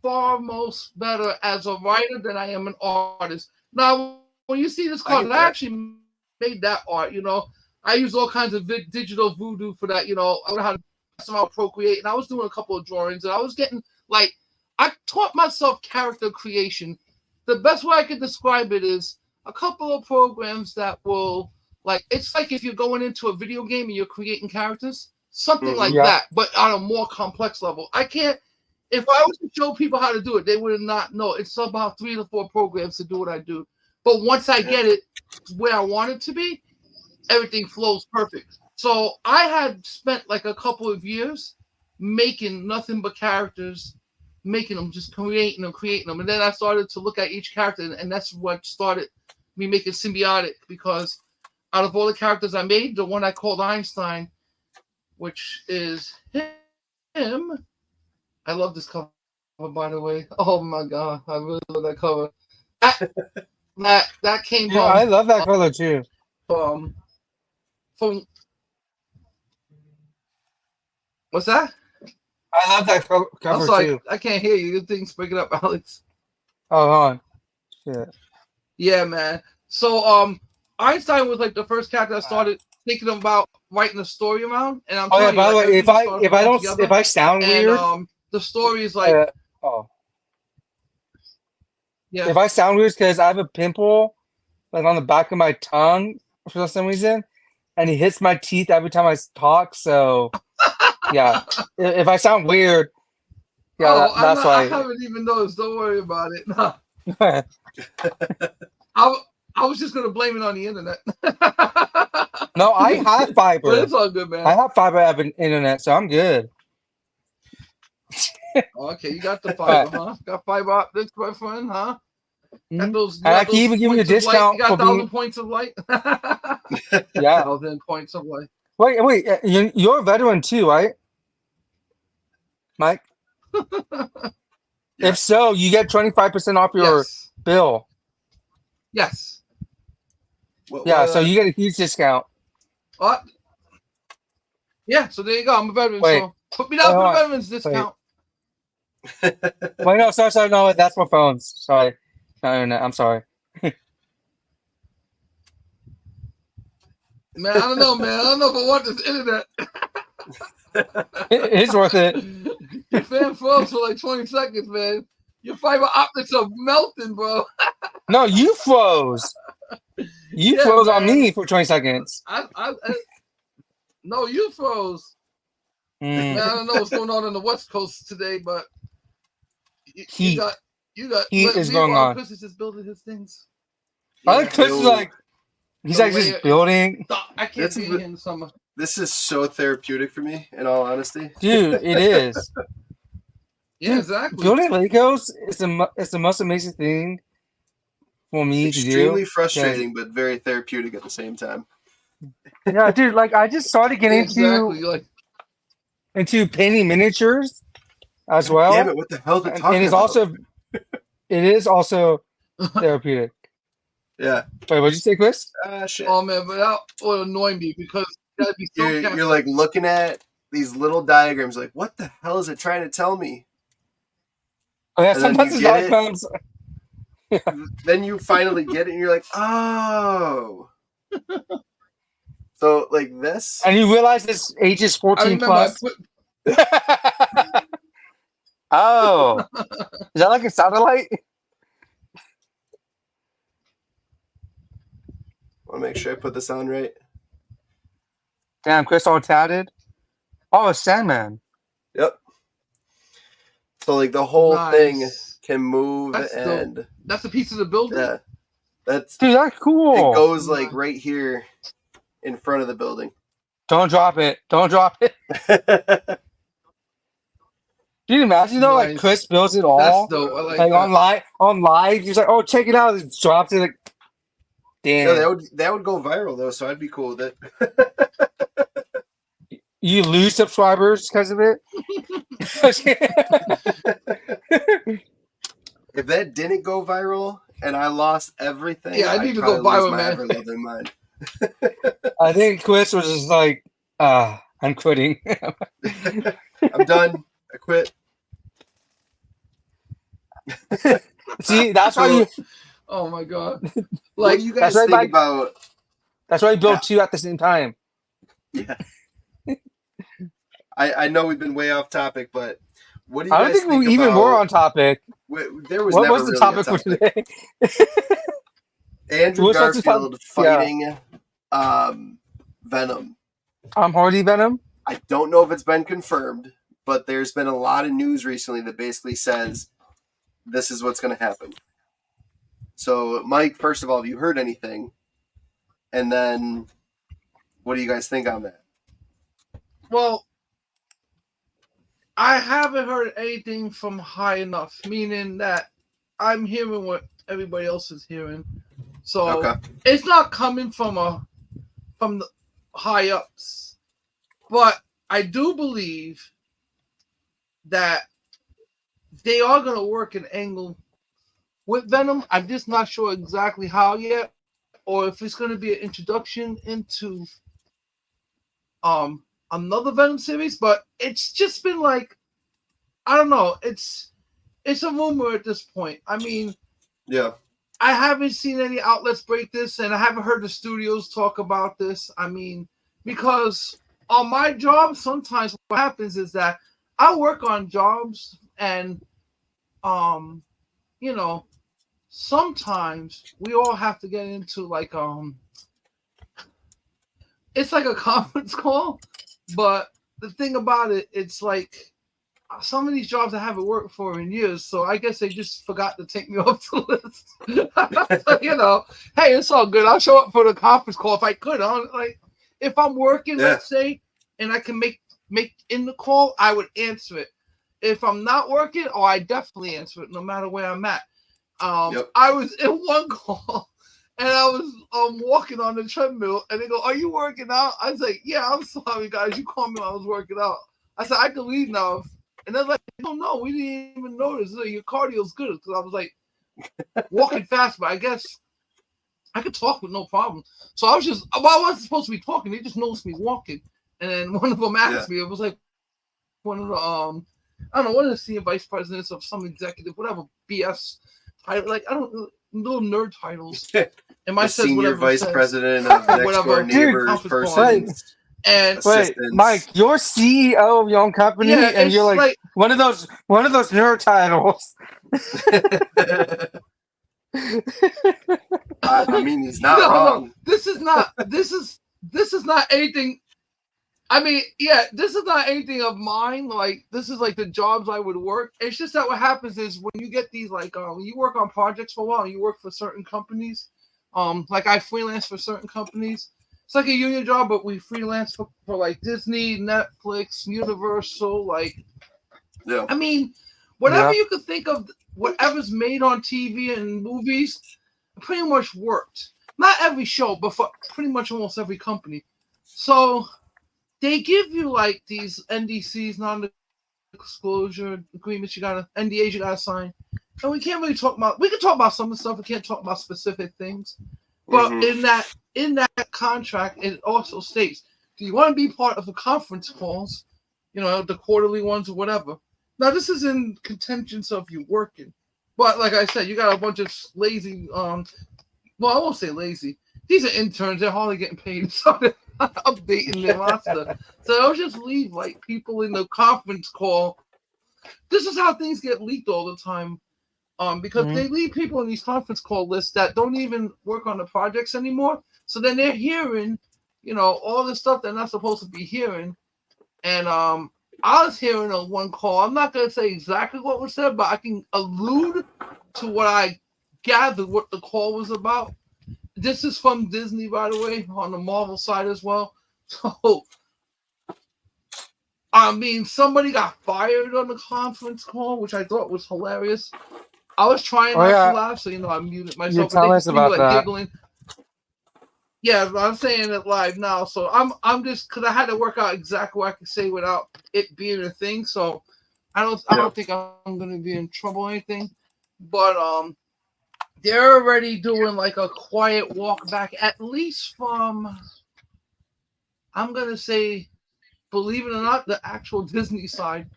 far most better as a writer than I am an artist. Now, when you see this card, I actually made that art. You know, I use all kinds of digital voodoo for that. You know, I learned how to somehow Procreate, and I was doing a couple of drawings, and I was getting like, I taught myself character creation. The best way I could describe it is a couple of programs that will, like, it's like if you're going into a video game and you're creating characters, something like that, but on a more complex level. I can't, if I was to show people how to do it, they would not know. It's about 3 to 4 programs to do what I do. But once I get it where I want it to be, everything flows perfect. So I had spent like a couple of years making nothing but characters, making them, just creating them. And then I started to look at each character, and that's what started me making Symbiotic, because out of all the characters I made, the one I called Einstein, which is him. I love this cover, by the way. Oh my God, I really love that cover. That came from. I love that color too. From what's that? I love that cover I'm sorry, too. I can't hear you. Your thing's breaking up, Alex. Oh, hold on. Shit. Yeah, man. So Einstein was like the first character I started thinking about writing a story around. And I'm telling you, by the like, way, if I sound weird, the story is like yeah. If I sound weird, because I have a pimple like on the back of my tongue for some reason, and it hits my teeth every time I talk. So yeah, if I sound weird, that's why. I haven't even noticed. Don't worry about it. No. I was just gonna blame it on the internet. No, I have fiber. But it's all good, man. I have fiber. I have an internet, so I'm good. Okay, you got the fiber, huh? Got fiber optics, my friend, huh? And I can even give you a discount. You got 1,000 points of light. Yeah, 1,000 points of light. Wait, you're a veteran too, right, Mike? If so, you get 25% off your bill. Yes. So you get a huge discount. Yeah, so there you go. I'm a veteran. So put me down for the veterans discount. Wait, no, sorry, no, that's my phones. Sorry. No, internet. I'm sorry. Man, I don't know, man. I don't know if I want this internet. It's worth it. Your fan froze for like 20 seconds, man. Your fiber optics are melting, bro. No, you froze. You froze on me for 20 seconds. No, you froze. Man, I don't know what's going on the West Coast today, but you got heat is going on. Chris is just building his things. I like Chris is like he's like just building. I can't see you in the summer. This is so therapeutic for me, in all honesty. Dude, it is. Yeah, exactly. Building Legos is the most amazing thing for me to do. Extremely frustrating, but very therapeutic at the same time. Yeah, dude, like I just started getting into painting miniatures as well. Damn it, what the hell is it talking about? It is also therapeutic. Yeah. Wait, what'd you say, Chris? Shit. Oh man, but that would annoy me because you gotta be so you're like looking at these little diagrams, like, what the hell is it trying to tell me? Oh yeah, sometimes it's diagrams. Then you finally get it, and you're like, oh. So like this, and you realize this age is 14 plus. Oh, is that like a satellite? Want to make sure I put this on right. Damn, Chris all tatted. Oh, it's Sandman. Yep. So like the whole thing Nice. can move and That's a piece of the building. yeah, that's Dude, that's cool. it goes like right here in front of the building. Don't drop it. Don't drop it. Can you imagine though? Like Nice. Chris builds it all. That's dope. I like that. on live. He's like, oh, check it out. He drops it. Like, damn. Yeah, that would go viral though, so I'd be cool with it. You lose subscribers because of it. If that didn't go viral and I lost everything, Yeah, I need to go probably lose viral, my man. ever-loving mind. I think Chris was just like, I'm quitting. I'm done. I quit. See, that's why you. Oh my god! What Like do you guys that's think right, about? That's why you built two at the same time. Yeah. I know we've been way off topic, but what do you I guys don't think we about, even were on topic. There was What never was the really topic a for today? Andrew What's the Garfield topic? fighting Venom. Tom Hardy Venom? I don't know if it's been confirmed, but there's been a lot of news recently that basically says this is what's going to happen. So, Mike, first of all, have you heard anything? And then, what do you guys think on that? Well, I haven't heard anything from high enough, meaning that I'm hearing what everybody else is hearing. So Okay. it's not coming from the high ups. But I do believe that they are going to work an angle with Venom. I'm just not sure exactly how yet, or if it's going to be an introduction into another Venom series. But it's just been like, I don't know. It's a rumor at this point. I mean, Yeah. I haven't seen any outlets break this, and I haven't heard the studios talk about this. I mean, because on my job, sometimes what happens is that I work on jobs, and you know, sometimes we all have to get into like it's like a conference call, but the thing about it, it's like some of these jobs I haven't worked for in years, so I guess they just forgot to take me off the list. So, you know, hey, it's all good. I'll show up for the conference call if I could. Like, if I'm working, let's say, and I can make in the call, I would answer it. If I'm not working, I definitely answer it, no matter where I'm at. I was in one call, and I was walking on the treadmill, and they go, "Are you working out?" I was like, "Yeah, I'm sorry, guys. You called me when I was working out." I said, "I can leave now." And they're like, no, we didn't even notice. Like, your cardio's good. Because I was like walking fast, but I guess I could talk with no problem. So I was just, I wasn't supposed to be talking. They just noticed me walking. And then one of them asked me, it was like one of the, I don't know, one of the senior vice presidents of some executive, whatever BS title, like, I don't know, little nerd titles. And my senior vice president of next door neighbors person. And wait, Mike, you're CEO of your own company, and you're like one of those nerd titles. I mean, he's not wrong. No, this is not anything. I mean, this is not anything of mine. Like, this is like the jobs I would work. It's just that what happens is when you get these, like, when you work on projects for a while, you work for certain companies. Like I freelance for certain companies. It's like a union job, but we freelance for like Disney, Netflix, Universal, like. Yeah. I mean, whatever you could think of, whatever's made on TV and movies, pretty much worked. Not every show, but for pretty much almost every company. So they give you like these NDCs, non-disclosure agreements. NDAs you gotta sign, and we can't really talk about. We can talk about some of the stuff. We can't talk about specific things. But in that contract, it also states, do you want to be part of the conference calls, you know, the quarterly ones or whatever? Now, this is in contentions of you working. But like I said, you got a bunch of lazy, well, I won't say lazy. These are interns. They're hardly getting paid. So they're not updating their roster. So they'll just leave, like, people in the conference call. This is how things get leaked all the time. Because they leave people in these conference call lists that don't even work on the projects anymore. So then they're hearing, all this stuff they're not supposed to be hearing. And I was hearing on one call. I'm not going to say exactly what was said, but I can allude to what I gathered what the call was about. This is from Disney, by the way, on the Marvel side as well. So, I mean, somebody got fired on the conference call, which I thought was hilarious. I was trying not to laugh, so I muted myself. You tell us about that. Giggling. Yeah, I'm saying it live now, so I'm just because I had to work out exactly what I could say without it being a thing. So I don't think I'm gonna be in trouble or anything. But they're already doing like a quiet walk back, at least from, I'm gonna say, believe it or not, the actual Disney side.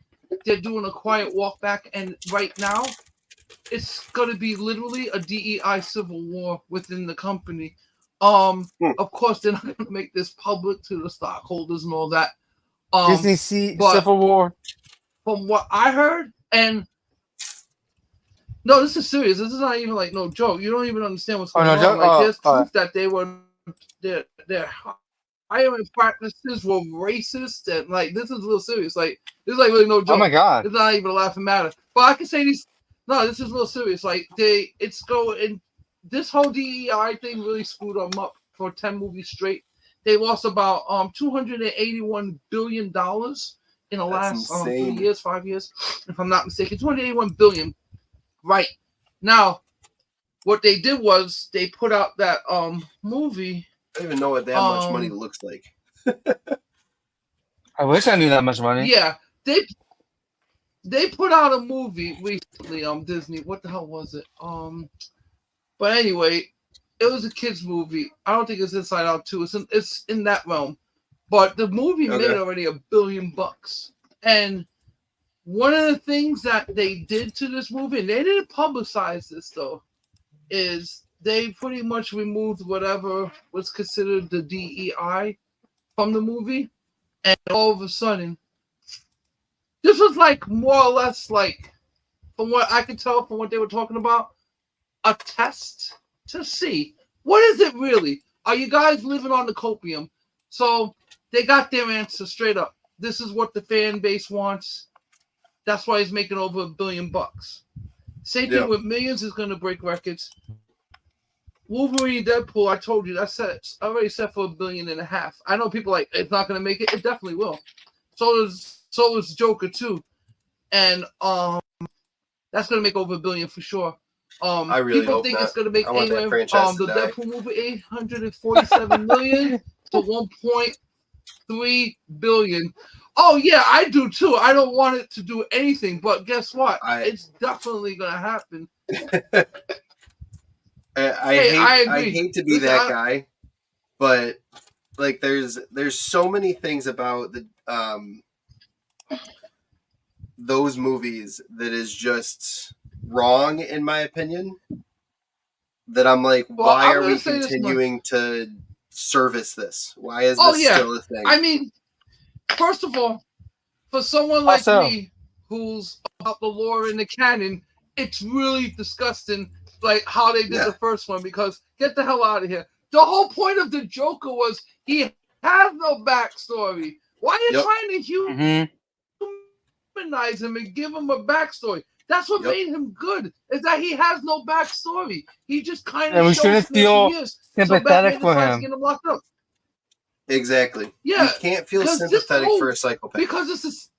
They're doing a quiet walk back, and right now, it's gonna be literally a DEI civil war within the company. Of course, they're not going to make this public to the stockholders and all that. Disney Civil War. From what I heard, and no, this is serious. This is not even like no joke. You don't even understand what's going on. Like there's proof that their hiring practices were racist, and like this is real serious. Like this is like really no joke. Oh my god, it's not even a laughing matter. But I can say this. No, this is real serious. Like it's going. This whole DEI thing really screwed them up for 10 movies straight. They lost about $281 billion in the last 3 years, 5 years, if I'm not mistaken. $281 billion. Right. Now, what they did was they put out that movie. I don't even know what that much money looks like. I wish I knew that much money. Yeah. They put out a movie recently on Disney. What the hell was it? But anyway, it was a kids movie. I don't think it's Inside Out 2. It's in that realm. But the movie made already $1 billion. And one of the things that they did to this movie, and they didn't publicize this though, is they pretty much removed whatever was considered the DEI from the movie. And all of a sudden, this was like more or less like, from what I could tell from what they were talking about, a test to see what is it really. Are you guys living on the copium? So they got their answer straight up. This is what the fan base wants. That's why he's making over $1 billion. Same thing with Millions is going to break records. Wolverine, Deadpool, I told you that's already set for $1.5 billion. I know people like it's not going to make it. It definitely will. So is Joker too, and that's going to make over $1 billion for sure. I really people hope think not. it's going to make anywhere the Deadpool movie $847 million to $1.3 billion. Oh yeah, I do too. I don't want it to do anything, but guess what? It's definitely going to happen. I hate to be that guy, but like there's so many things about the those movies that is just wrong in my opinion, that I'm like, why are we continuing to service this? Why is this still a thing? I mean, first of all, for someone like me who's about the lore and the canon, it's really disgusting like how they did the first one, because get the hell out of here. The whole point of the Joker was he has no backstory. Why are you trying to humanize him and give him a backstory? That's what made him good, is that he has no backstory. He just kind of shows shouldn't feel sympathetic for him. Get him locked up. Exactly. Yeah, you can't feel sympathetic for a psychopath. Because this is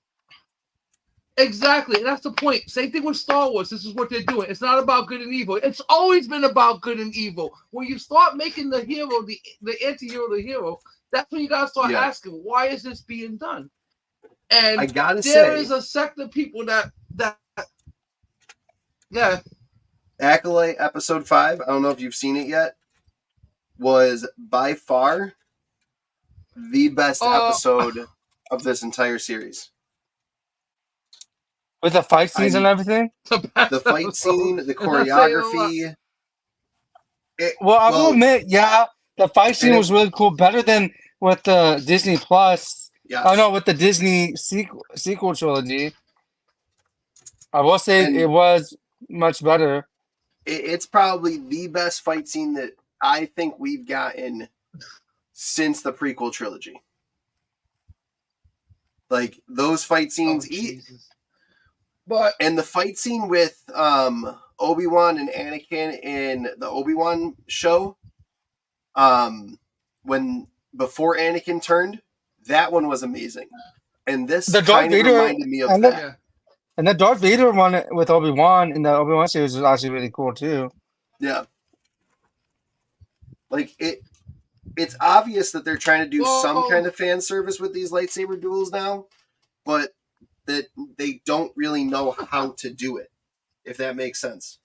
exactly, and that's the point. Same thing with Star Wars. This is what they're doing. It's not about good and evil. It's always been about good and evil. When you start making the hero the anti-hero the hero, that's when you gotta start asking, why is this being done? And I gotta say, there is a sect of people that Acolyte episode 5, I don't know if you've seen it yet, was by far the best episode of this entire series. With the fight scenes and everything? The fight scene, the choreography. I will admit, the fight scene was really cool. Better than with the Disney Plus. Yeah. I know, with the Disney sequel trilogy. I will say it was much better. It's probably the best fight scene that I think we've gotten since the prequel trilogy. Like those fight scenes, and the fight scene with Obi-Wan and Anakin in the Obi-Wan show, when before Anakin turned, that one was amazing. And this kind of reminded me of that. And the Darth Vader one with Obi-Wan in the Obi-Wan series was actually really cool too. Yeah. Like it's obvious that they're trying to do some kind of fan service with these lightsaber duels now, but that they don't really know how to do it, if that makes sense.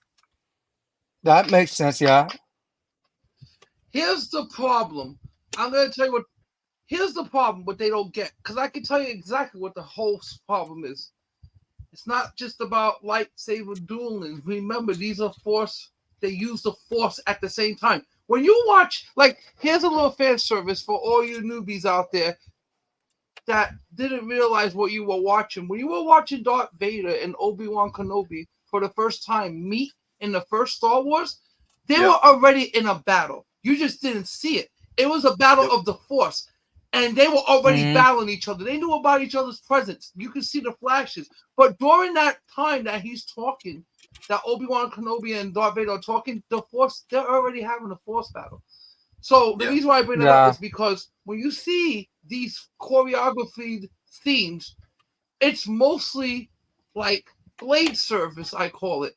That makes sense, yeah. Here's the problem. I'm going to tell you what. Here's the problem, what they don't get. Because I can tell you exactly what the whole problem is. It's not just about lightsaber dueling. Remember, these are Force. They use the Force at the same time. When you watch, like, here's a little fan service for all you newbies out there that didn't realize what you were watching. When you were watching Darth Vader and Obi-Wan Kenobi for the first time meet in the first Star Wars, they were already in a battle. You just didn't see it. It was a battle of the Force. And they were already battling each other. They knew about each other's presence. You could see the flashes. But during that time that he's talking, that Obi-Wan Kenobi and Darth Vader are talking, the Force, they're already having a Force battle. So the reason why I bring that up is because when you see these choreographed themes, it's mostly like blade service, I call it.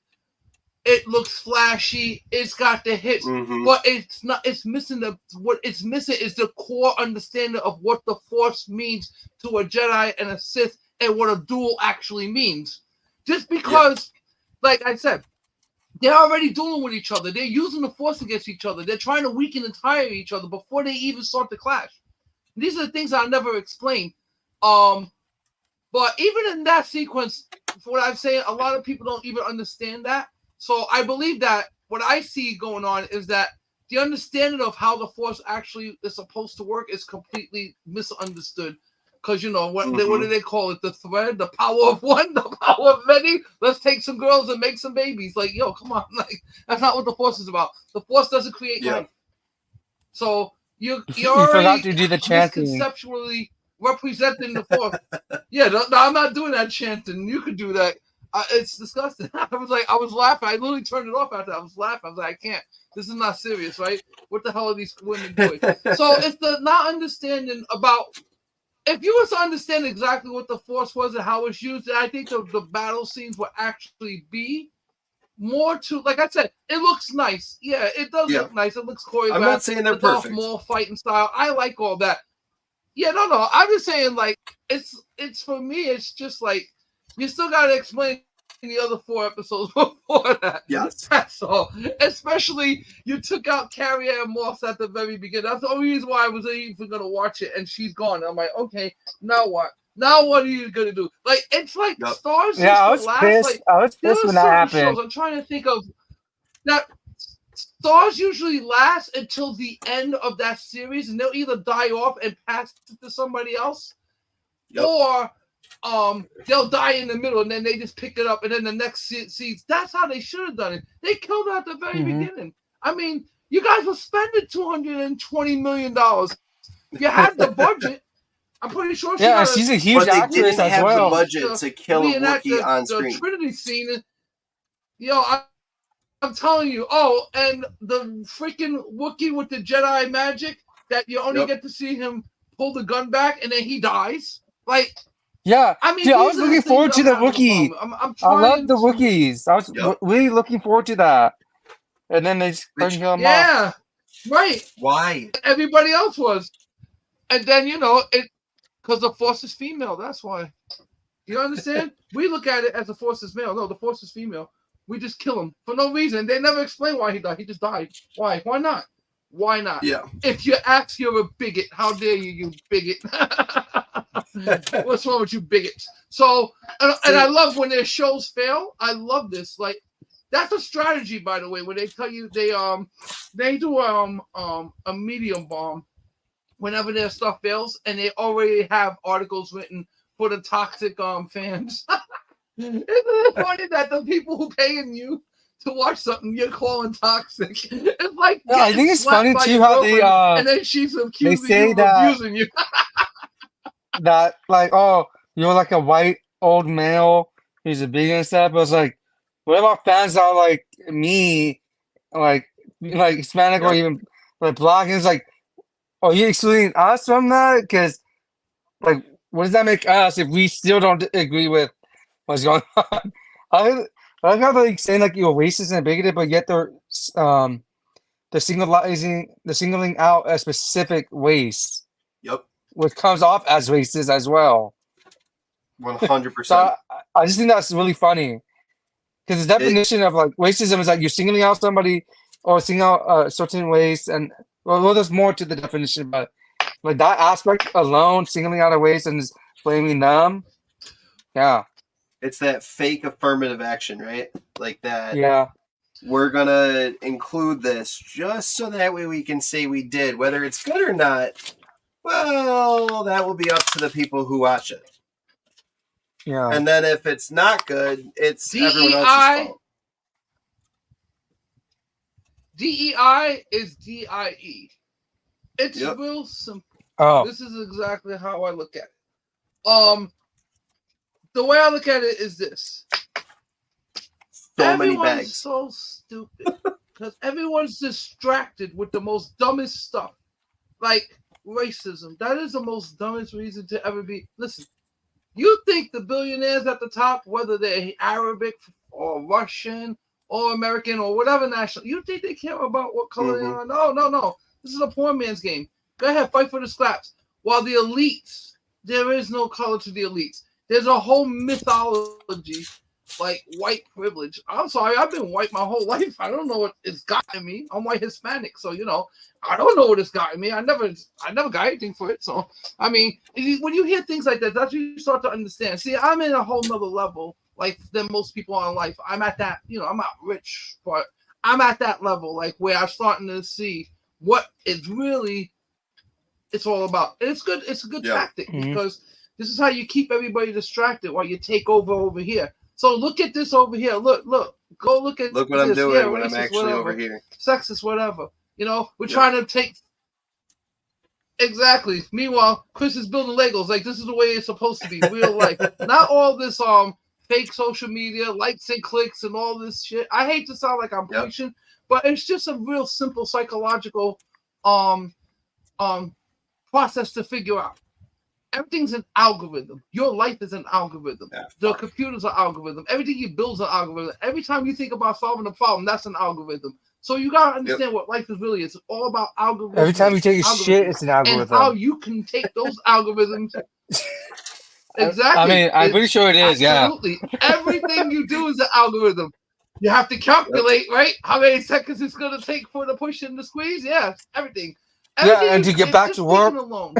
It looks flashy. It's got the hits, but it's not. It's missing what it's missing is the core understanding of what the Force means to a Jedi and a Sith, and what a duel actually means. Just because, like I said, they're already dueling with each other. They're using the Force against each other. They're trying to weaken and tire each other before they even start to clash. These are the things I'll never explain. But even in that sequence, for what I'm saying, a lot of people don't even understand that. So I believe that what I see going on is that the understanding of how the Force actually is supposed to work is completely misunderstood. Because, you know, what do they call it? The thread, the power of one, the power of many. Let's take some girls and make some babies. Like, yo, come on. Like, that's not what the Force is about. The Force doesn't create life. So you already forgot to do the chanting. Misconceptually representing the Force. No, I'm not doing that chanting. You could do that. It's disgusting. I was laughing. I literally turned it off after I was laughing. I was like, I can't. This is not serious, right? What the hell are these women doing? So it's the not understanding about. If you were to understand exactly what the Force was and how it's used, I think the battle scenes would actually be more to, like I said, it looks nice. Yeah, it does look nice. It looks choreographed. I'm not saying they're perfect. Darth Maul fighting style. I like all that. Yeah, no. I'm just saying, like, it's for me. It's just like you still got to explain the other 4 episodes before that. Yes. That's all. Especially, you took out Carrie-Ann Moss at the very beginning. That's the only reason why I was even going to watch it, and she's gone. I'm like, okay, now what? Now what are you going to do? Like, it's like Stars I was pissed. Like, I was pissed when that happened. Shows, I'm trying to think of that. Stars usually last until the end of that series, and they'll either die off and pass it to somebody else, or they'll die in the middle, and then they just pick it up, and then the next seeds. That's how they should have done it. They killed her at the very beginning. I mean, you guys were spending $220 million. You had the budget. I'm pretty sure. She's a huge actress as well. But they didn't have the budget to kill a Wookiee on screen. The Trinity scene. Yo, I'm telling you. Oh, and the freaking Wookiee with the Jedi magic that you only get to see him pull the gun back, and then he dies. Like. Yeah, I mean, dude, I was looking forward to the Wookiee. I love the Wookiees. I was really looking forward to that. And then they just couldn't kill him off. Yeah, right. Why? Everybody else was. And then, you know, because the Force is female. That's why. You understand? We look at it as the Force is male. No, the Force is female. We just kill him for no reason. They never explain why he died. He just died. Why? Why not? Why not? Yeah. If you ask, you're a bigot. How dare you bigot? What's wrong with you bigots? So, and I love when their shows fail. I love this. Like, that's a strategy, by the way, where they tell you they do a medium bomb whenever their stuff fails, and they already have articles written for the toxic fans. Isn't it funny that the people who paying you to watch something you're calling toxic. It's like Yeah, I think it's funny by too your how they girlfriend, and then she's accusing say you of that- abusing you. that like, oh, you're like a white old male who's a vegan and stuff. But it's like, what if our fans are like me, like Hispanic or even like black? And it's like, are you excluding us from that? Because like, what does that make us if we still don't agree with what's going on? I like how they're like saying like you're racist and bigoted, but yet they're singling out a specific race. Yep. Which comes off as racist as well. 100%. So I just think that's really funny. Because the definition of like racism is like you're singling out somebody or singling out a certain race, and well, there's more to the definition, but like that aspect alone, singling out a race and just blaming them, yeah. It's that fake affirmative action, right? Like that. Yeah. We're gonna include this just so that way we can say we did. Whether it's good or not, well, that will be up to the people who watch it. Yeah. And then if it's not good, it's everyone else's fault. DEI is DIE. It's real simple. Oh. This is exactly how I look at it. The way I look at it is this. Many bags. So stupid because everyone's distracted with the most dumbest stuff, like racism. That is the most dumbest reason to ever be. Listen, you think the billionaires at the top, whether they're Arabic or Russian or American or whatever national, you think they care about what color they are? No. This is a poor man's game. Go ahead, fight for the scraps. While the elites, there is no color to the elites. There's a whole mythology. Like white privilege. I'm sorry, I've been white my whole life. I don't know what it's gotten me. I'm white Hispanic, so I don't know what it's gotten me. I never got anything for it. So I mean, when you hear things like that, that's when you start to understand. See, I'm in a whole nother level, like than most people in life. I'm at that, I'm not rich, but I'm at that level, like where I'm starting to see what it's all about. And it's good. It's a good tactic because this is how you keep everybody distracted while you take over here. So look at this over here. Look. Go look at Look what this. I'm doing when I'm racist, actually whatever. over here. Sexist, whatever. We're trying to take... Exactly. Meanwhile, Chris is building Legos. Like, this is the way it's supposed to be, real life. Not all this fake social media, likes and clicks and all this shit. I hate to sound like I'm preaching, but it's just a real simple psychological process to figure out. Everything's an algorithm. Your life is an algorithm. The computer's an algorithm. Everything you build is an algorithm. Every time you think about solving a problem, that's an algorithm. So you gotta understand what life is really. It's all about algorithms. Every time you take a shit, it's an algorithm. And how you can take those algorithms. Exactly. I mean, I'm pretty sure it is. Absolutely. Everything you do is an algorithm. You have to calculate, right? How many seconds it's gonna take for the push and the squeeze. Yeah, everything. And to get back to work. Alone.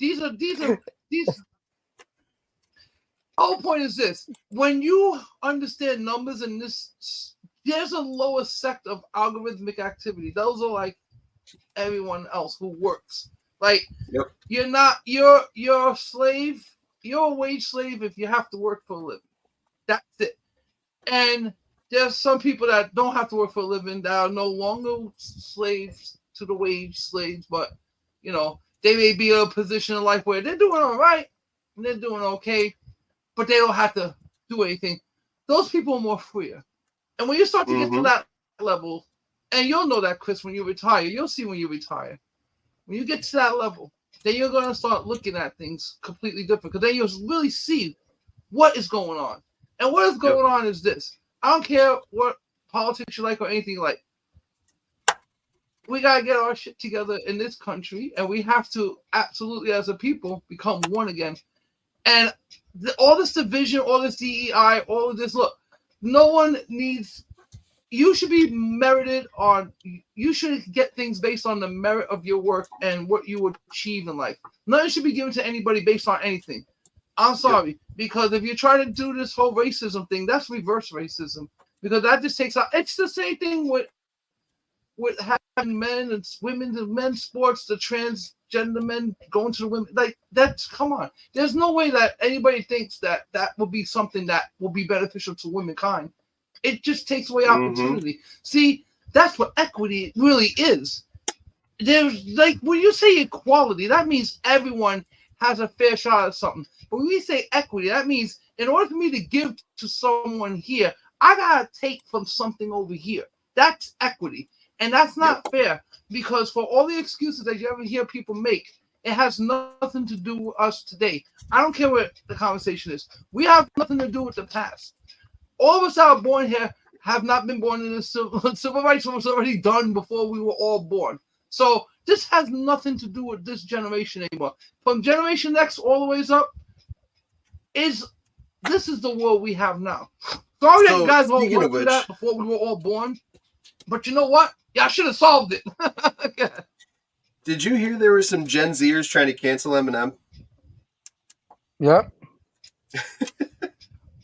These are the whole point is this: when you understand numbers in this, there's a lower sect of algorithmic activity. Those are like everyone else who works. Like you're a slave. You're a wage slave if you have to work for a living. That's it. And there's some people that don't have to work for a living that are no longer slaves to the wage slaves, but they may be in a position in life where they're doing all right and they're doing okay, but they don't have to do anything. Those people are more freer. And when you start to get to that level, and you'll know that, Chris, when you retire, you'll see when you retire. When you get to that level, then you're going to start looking at things completely different because then you'll really see what is going on. And what is going on is this. I don't care what politics you like or anything like. We got to get our shit together in this country, and we have to absolutely, as a people, become one again. And all this division, all this DEI, all of this, look, no one needs, you should be merited on, you should get things based on the merit of your work and what you achieve in life. Nothing should be given to anybody based on anything. I'm sorry, because if you're trying to do this whole racism thing, that's reverse racism, because that just takes out, it's the same thing with having men and women and men's sports, the transgender men going to the women, like that's, come on. There's no way that anybody thinks that will be something that will be beneficial to womankind. It just takes away opportunity. See, that's what equity really is. There's like when you say equality, that means everyone has a fair shot at something. But when we say equity, that means in order for me to give to someone here, I gotta take from something over here. That's equity. And that's not fair, because for all the excuses that you ever hear people make, it has nothing to do with us today. I don't care what the conversation is. We have nothing to do with the past. All of us that are born here have not been born in the civil rights was already done before we were all born. So this has nothing to do with this generation anymore. From Generation X all the way up, this is the world we have now. Sorry that you guys won't work through that before we were all born. But you know what? Y'all should have solved it. Okay. Did you hear there were some Gen Zers trying to cancel Eminem? Yep.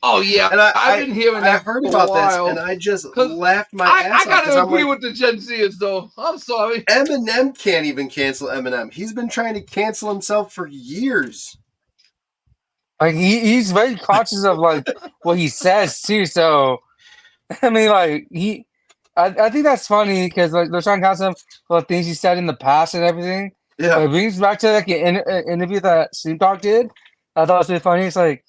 Oh yeah, and I've been hearing that. I heard about this, and I just laughed my ass off. I gotta agree with the Gen Zers, though. I'm sorry. Eminem can't even cancel Eminem. He's been trying to cancel himself for years. Like he's very conscious of like what he says too. So I mean, like I think that's funny because like they're trying to cancel him for the things he said in the past and everything. Yeah, it brings back to like an interview that Snoop Dogg did. I thought it was really funny. It's like.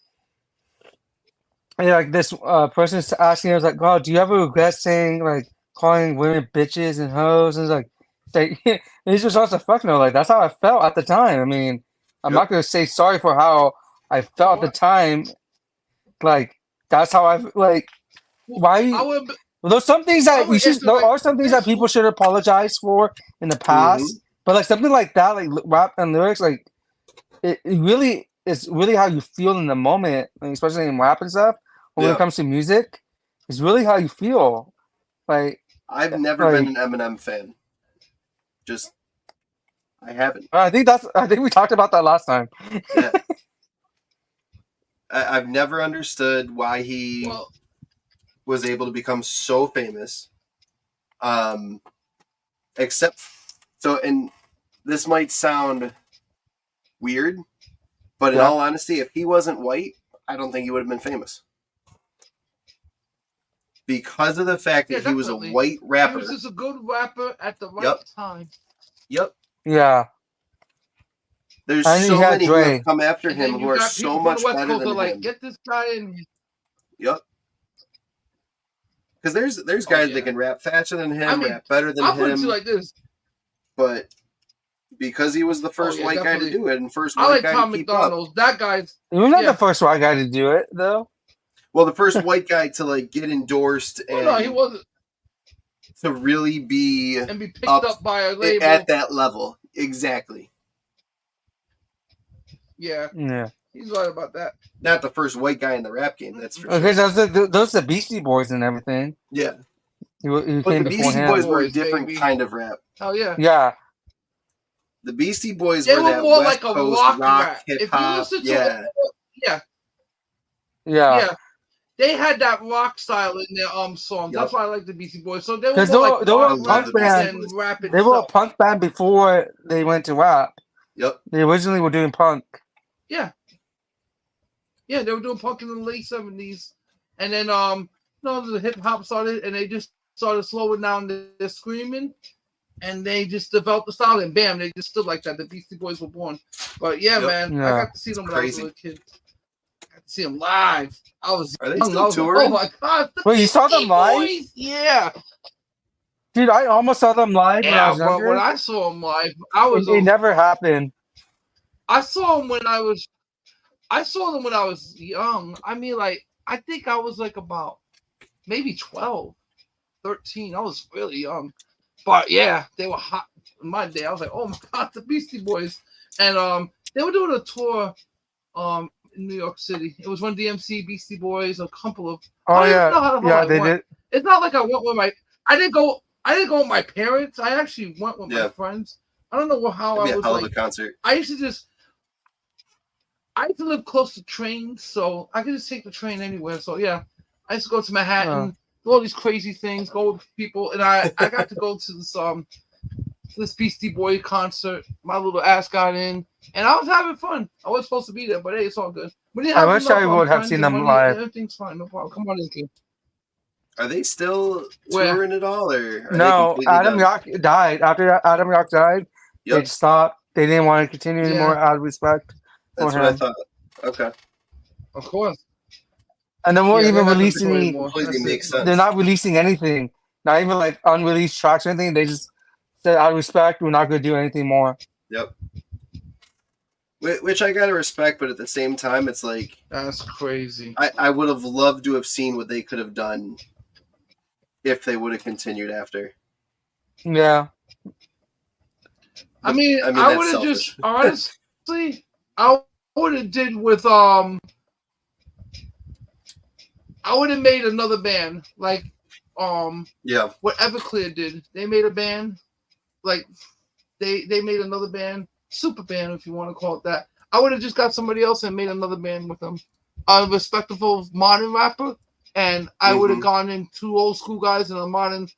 Yeah, like this person's asking, I was like, "God, do you ever regret calling women bitches and hoes?" And it's like his response was, "Fuck no!" Like that's how I felt at the time. I mean, I'm not gonna say sorry for how I felt at the time. Like that's how I like. Why? Well, there's some things that we should. There are some things that people should apologize for in the past. But like something like that, like rap and lyrics, like it really is really how you feel in the moment, especially in rap and stuff. When it comes to music, it's really how you feel. Like I've never been an Eminem fan. Just I haven't. I think we talked about that last time. Yeah. I've never understood why he was able to become so famous. Except so, and this might sound weird, but in all honesty, if he wasn't white, I don't think he would have been famous. Because of the fact that he was a white rapper. He was just a good rapper at the right time. Yep. Yeah. There's so many who have come after him who are so much better than him. Get this guy in. Yep. Because there's guys that can rap faster than him, rap better than him. I'll put it to you like this. But because he was the first white guy to do it and first white guy Tom to keep McDonald's. up. That guy's. He was not the first white guy to do it, though. Well, the first white guy to get endorsed and he wasn't. To really be picked up by a label at that level. Exactly. Yeah. He's right about that. Not the first white guy in the rap game, that's for sure. Okay, those are the Beastie Boys and everything. Yeah. But the Beastie Boys were a different kind of rap. Oh yeah. Yeah. The Beastie Boys were that more West like a Coast rock hip hop. Yeah. They had that rock style in their songs. That's why I like the Beastie Boys. So they were a punk band. They were a punk band before they went to rap. Yep. They originally were doing punk. Yeah. Yeah, they were doing punk in the late 70s. And then the hip hop started and they just started slowing down their screaming. And they just developed the style and bam, they just stood like that. The Beastie Boys were born. But man, I got to see them when I was a little kid. See them live. Are they still touring? Oh my god! Wait, you saw them live? Boys? Yeah, dude, I almost saw them live. But when I saw them live, It never happened. I saw them when I was young. I mean, I think I was about maybe 12, 13. I was really young, but yeah, they were hot in my day. I was like, oh my god, the Beastie Boys, and they were doing a tour, in New York City. It was Run DMC, Beastie Boys, a couple of. They did. It's not like I went with I didn't go with my parents. I actually went with my friends. I don't know how I was a concert. I used to live close to trains, so I could just take the train anywhere. So yeah, I used to go to Manhattan, do all these crazy things, go with people, and I got to go to this Beastie Boy concert. My little ass got in. And I was having fun. I was supposed to be there, but hey, it's all good. I wish I would have seen them live. Everything's fine. No problem. Come on in, kid. Are they still Where? touring at all, or are No, they completely Adam done? Yauch died. After Adam Yauch died, they Yep, stopped. They didn't want to continue Yeah. anymore out of respect for that's what I him. thought. Okay, Of course. And then we're Yeah, even they're not gonna releasing tour any. anymore. completely That's it. makes sense. They're not releasing anything. Not even like unreleased tracks or anything. They just said, out of respect, we're not going to do anything more. Yep. Which I gotta respect, but at the same time, it's like That's crazy. I would have loved to have seen what they could have done if they would have continued after. Yeah. I mean I that's would have selfish. just honestly, I would have did with I would have made another band like Yeah, what Everclear did. They made a band like they made another band, super band if you want to call it that. I would have just got somebody else and made another band with them, a respectable modern rapper, and I would have gone in 2 old school guys and a modern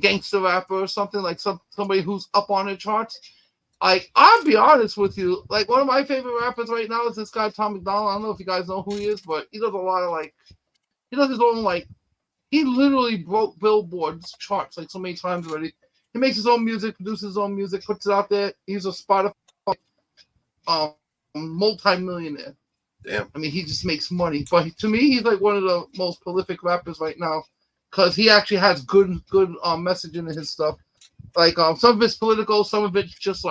gangster rapper or something like somebody who's up on the charts. Like, I'll be honest with you, like one of my favorite rappers right now is this guy Tom McDonald. I don't know if you guys know who he is, but he does a lot of he does his own he literally broke Billboard's charts like so many times already. He makes his own music, produces his own music, puts it out there. He's a Spotify multi-millionaire. damn. I mean, he just makes money. But to me, he's like one of the most prolific rappers right now because he actually has good messaging in his stuff. Like some of it's political, some of it's just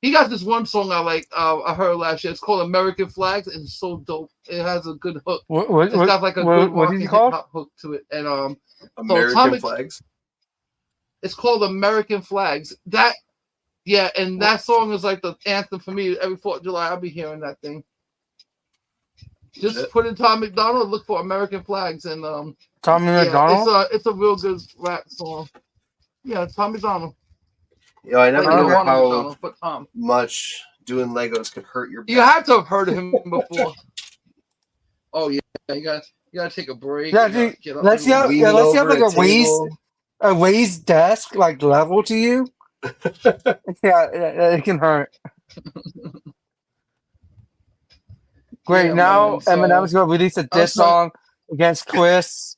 he got this one song I heard last year. It's called American Flags, and it's so dope. It has a good hook. It's got like a good what is he called? hip-hop hook to it. And American Flags. It's called American Flags. That song is like the anthem for me. Every 4th of July, I'll be hearing that thing. Just put in Tom McDonald, look for American Flags, and Tommy McDonald? It's a real good rap song. Yeah, Tom McDonald. Yeah, I never knew how but much doing Legos could hurt your back. You have to have heard of him before. Oh yeah, you gotta take a break. Yeah, dude, let's have like a raised desk like level to you. Yeah, it can hurt. Great, now Eminem's gonna release a diss song against Chris.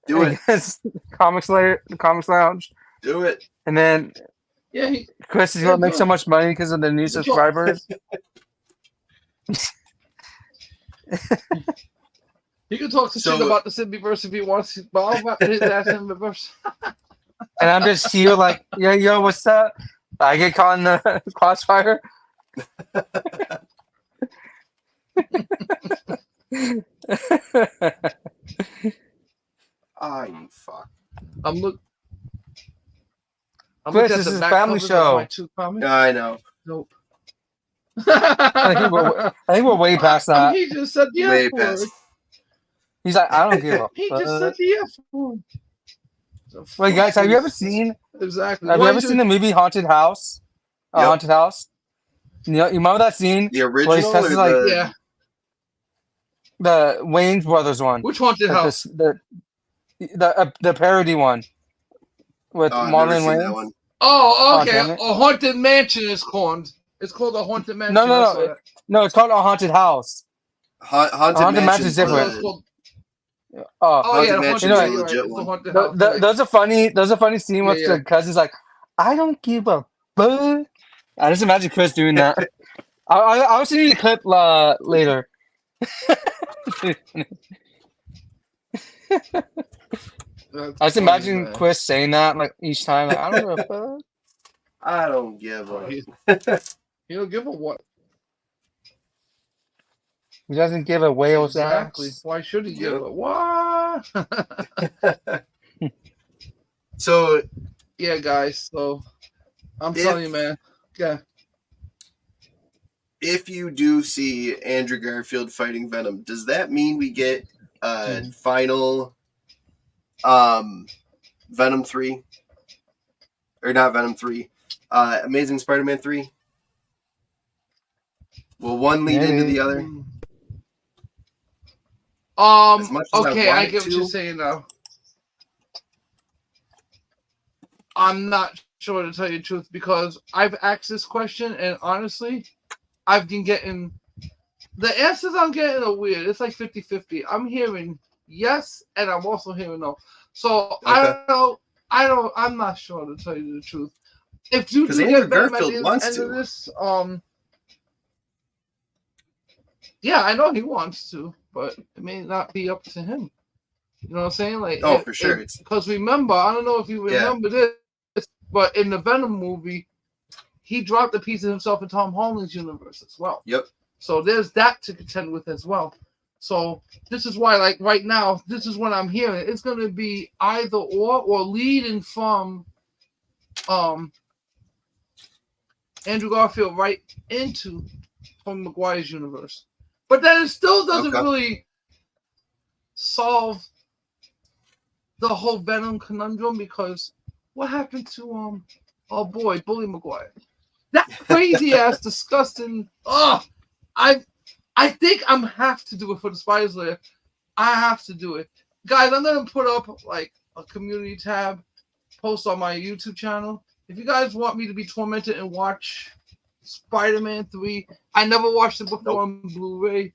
Do it. Against Comics Lounge. Do it. And then Chris is gonna make so much money because of the new subscribers. He can talk shit about the Symbiote if he wants, but I'll wrap his ass in reverse. And I'm just here like, yeah, yo, what's up? I get caught in the crossfire. You fuck. Chris, this is a family show. Yeah, I know. Nope. I think we're way past that. He just said the F word. He's like, I don't give a He just said the F word. Wait, guys, have you ever seen? Exactly. Have you ever seen the movie Haunted House? Yep. Haunted House. You remember that scene? The original, or the Wayne's Brothers one. Which Haunted House? The parody one with Marlon Wayans. Oh, okay. A Haunted Mansion is called. It's called a Haunted Mansion. No, it's called a Haunted House. Haunted Mansion is different. Haunted Mansion is a legit one. There's a funny scene with the cousins like, I don't give a fuck. I just imagine Chris doing that. I'll send you the clip later. I just imagine Chris saying that like each time. Like, I don't give a fuck. I don't give a. You don't give a what? He doesn't give a whale's exactly. ass. Why should he give a what? So, yeah, guys. So, I'm telling you, man. Yeah. If you do see Andrew Garfield fighting Venom, does that mean we get a final Venom 3? Or not Venom 3. Amazing Spider-Man 3? Will one lead into the other? Okay, I get what you're saying now. I'm not sure, to tell you the truth, because I've asked this question, and honestly, I've been getting the answers I'm getting are weird. It's like 50-50. I'm hearing yes, and I'm also hearing no. So Okay. I'm not sure to tell you the truth. If you do Andrew get Venom at Garfield the wants end to. of this, yeah, I know he wants to, but it may not be up to him. You know what I'm saying? Like, for sure. Because remember, I don't know if you remember this, but in the Venom movie, he dropped a piece of himself in Tom Holland's universe as well. Yep. So there's that to contend with as well. So this is why, like right now, this is what I'm hearing. It's going to be either or leading from Andrew Garfield right into Tom Maguire's universe. But then it still doesn't really solve the whole Venom conundrum, because what happened to oh boy, Bully Maguire? That crazy ass, disgusting. I think I'm have to do it for the Spiders Lair. I have to do it, guys. I'm gonna put up like a community tab post on my YouTube channel. If you guys want me to be tormented and watch Spider-Man 3, I never watched it before on Blu-ray.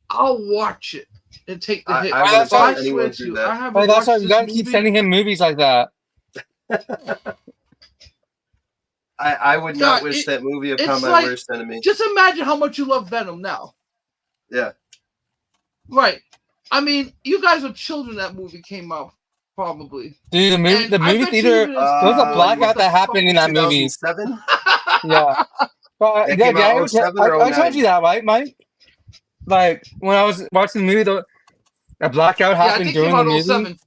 I'll watch it and take the hit. I swear to you, I haven't Right, that's watched why you gotta keep sending him movies like that. I would not wish that movie upon my worst enemy. Just imagine how much you love Venom now. Yeah. Right. I mean, you guys were children that movie came out, probably. Dude, the movie theater, there was a blackout that happened in that movie. 2007? Yeah. But, I told you that, right, Mike? Like, when I was watching the movie, a blackout happened during the movie. 07.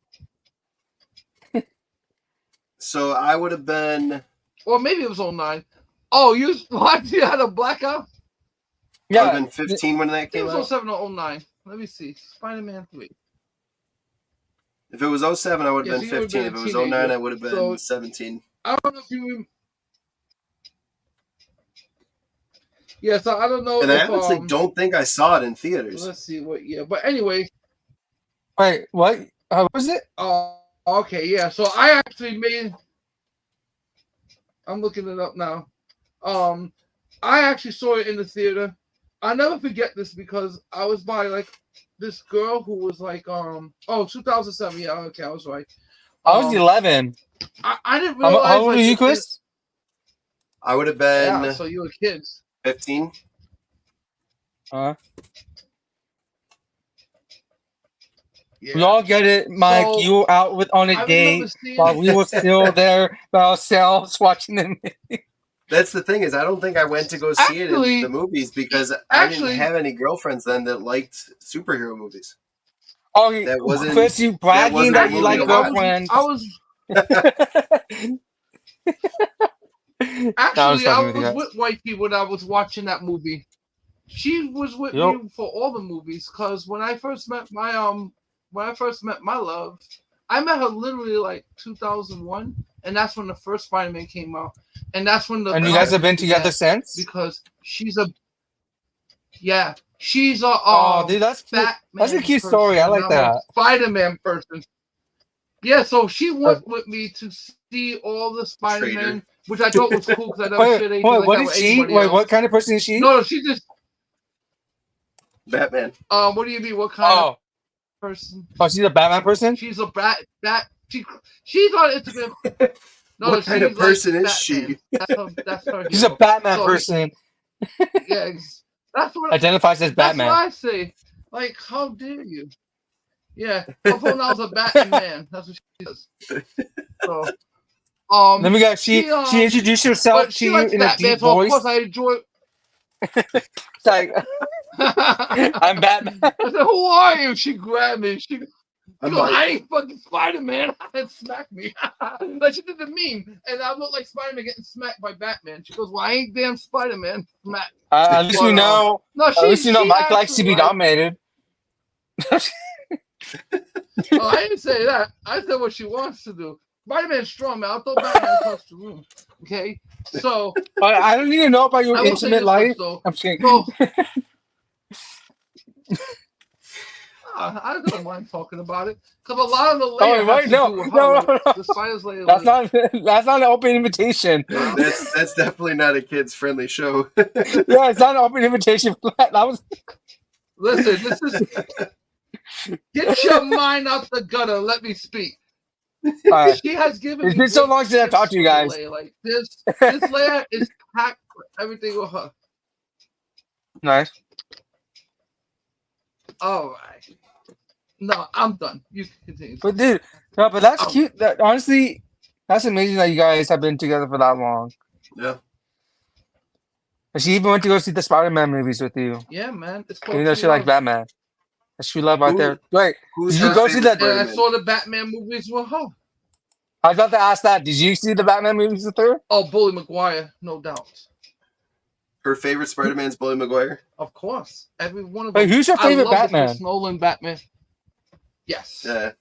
So I would have been... Or maybe it was 09. Oh, you had a blackout? Yeah. I would have been 15 when that came out. It was 07 or 09. Let me see. Spider-Man 3. If it was 07, I would have been 15. If it was 09, I would have been 17. I don't know if you... Yeah, so I don't know. And I honestly don't think I saw it in theaters. Let's see what year. But anyway. Wait, what? How was it? Oh, okay, yeah. So I actually made... I'm looking it up now. I actually saw it in the theater. I'll never forget this because I was by like this girl who was like 2007. Yeah, okay, I was right. I was 11. I didn't realize. How old are you, Chris? I would have been. Yeah, so you were kids. 15. Yeah. We all get it, Mike. So, you were out on a date while we were still there by ourselves watching the movie. That's the thing, is I don't think I went to go see it in the movies because I didn't have any girlfriends then that liked superhero movies. Oh, that wasn't Chris, you bragging that you like girlfriends. I was actually I was with Wifey when I was watching that movie. She was with me for all the movies because when I first met my love, I met her literally like 2001, and that's when the first Spider-Man came out, and that's when the. And you guys have been together since? Because she's a. Dude, that's a cute story. I like that. Spider-Man person. Yeah, so she went with me to see all the Spider-Man, which I thought was cool because I never shared anything like what that is with she? anybody Wait, else. what kind of person is she? No, she just. Batman. What do you mean? What kind of person? Oh, she's a Batman person? She's a she's on Instagram. No, what kind of person is she? That's her She's a Batman person. Yeah, that's what identifies as Batman. That's what I say. Like, how dare you? Yeah, her pronouns are Batman. That's what she does. So, then we got she introduced herself to you in Batman, a deep voice. Of course, I enjoy. It's like, I'm Batman. I said, "Who are you?" She grabbed me. She goes, "I ain't fucking Spider-Man." And smacked me. Like she did the meme, and I look like Spider-Man getting smacked by Batman. She goes, "Well, I ain't damn Spider-Man." Smack. At least we know. At least you know Mike likes to be dominated. I didn't say that. I said what she wants to do. Spider-Man's strong, man. I'll throw Batman across the room. Okay, so I don't need to know about your intimate life. I'm kidding. So, I don't mind talking about it because a lot of the layers. No. The Spiders layer. That's not an open invitation. That's definitely not a kids friendly show. Yeah, it's not an open invitation. That was. Listen, this is. Get your mind out the gutter. Let me speak. She has given It's me been so great long since I've talked to you tips guys. for Leia. Like this layer is packed with everything with her. Nice. All right. No, I'm done. You can continue. But dude, no, but that's cute. That honestly, that's amazing that you guys have been together for that long. Yeah. And she even went to go see the Spider-Man movies with you. Yeah, man. It's Even though she likes Batman. That's true love right there. Wait, Who's did you her go see favorite that? And I saw the Batman movies with her. I was about to ask that. Did you see the Batman movies with her? Oh, Bully Maguire, no doubt. Her favorite Spider-Man's Bully Maguire? Of course. Every one of them. Wait, who's your favorite I love Batman? The Chris Nolan Batman. Yes. Yeah.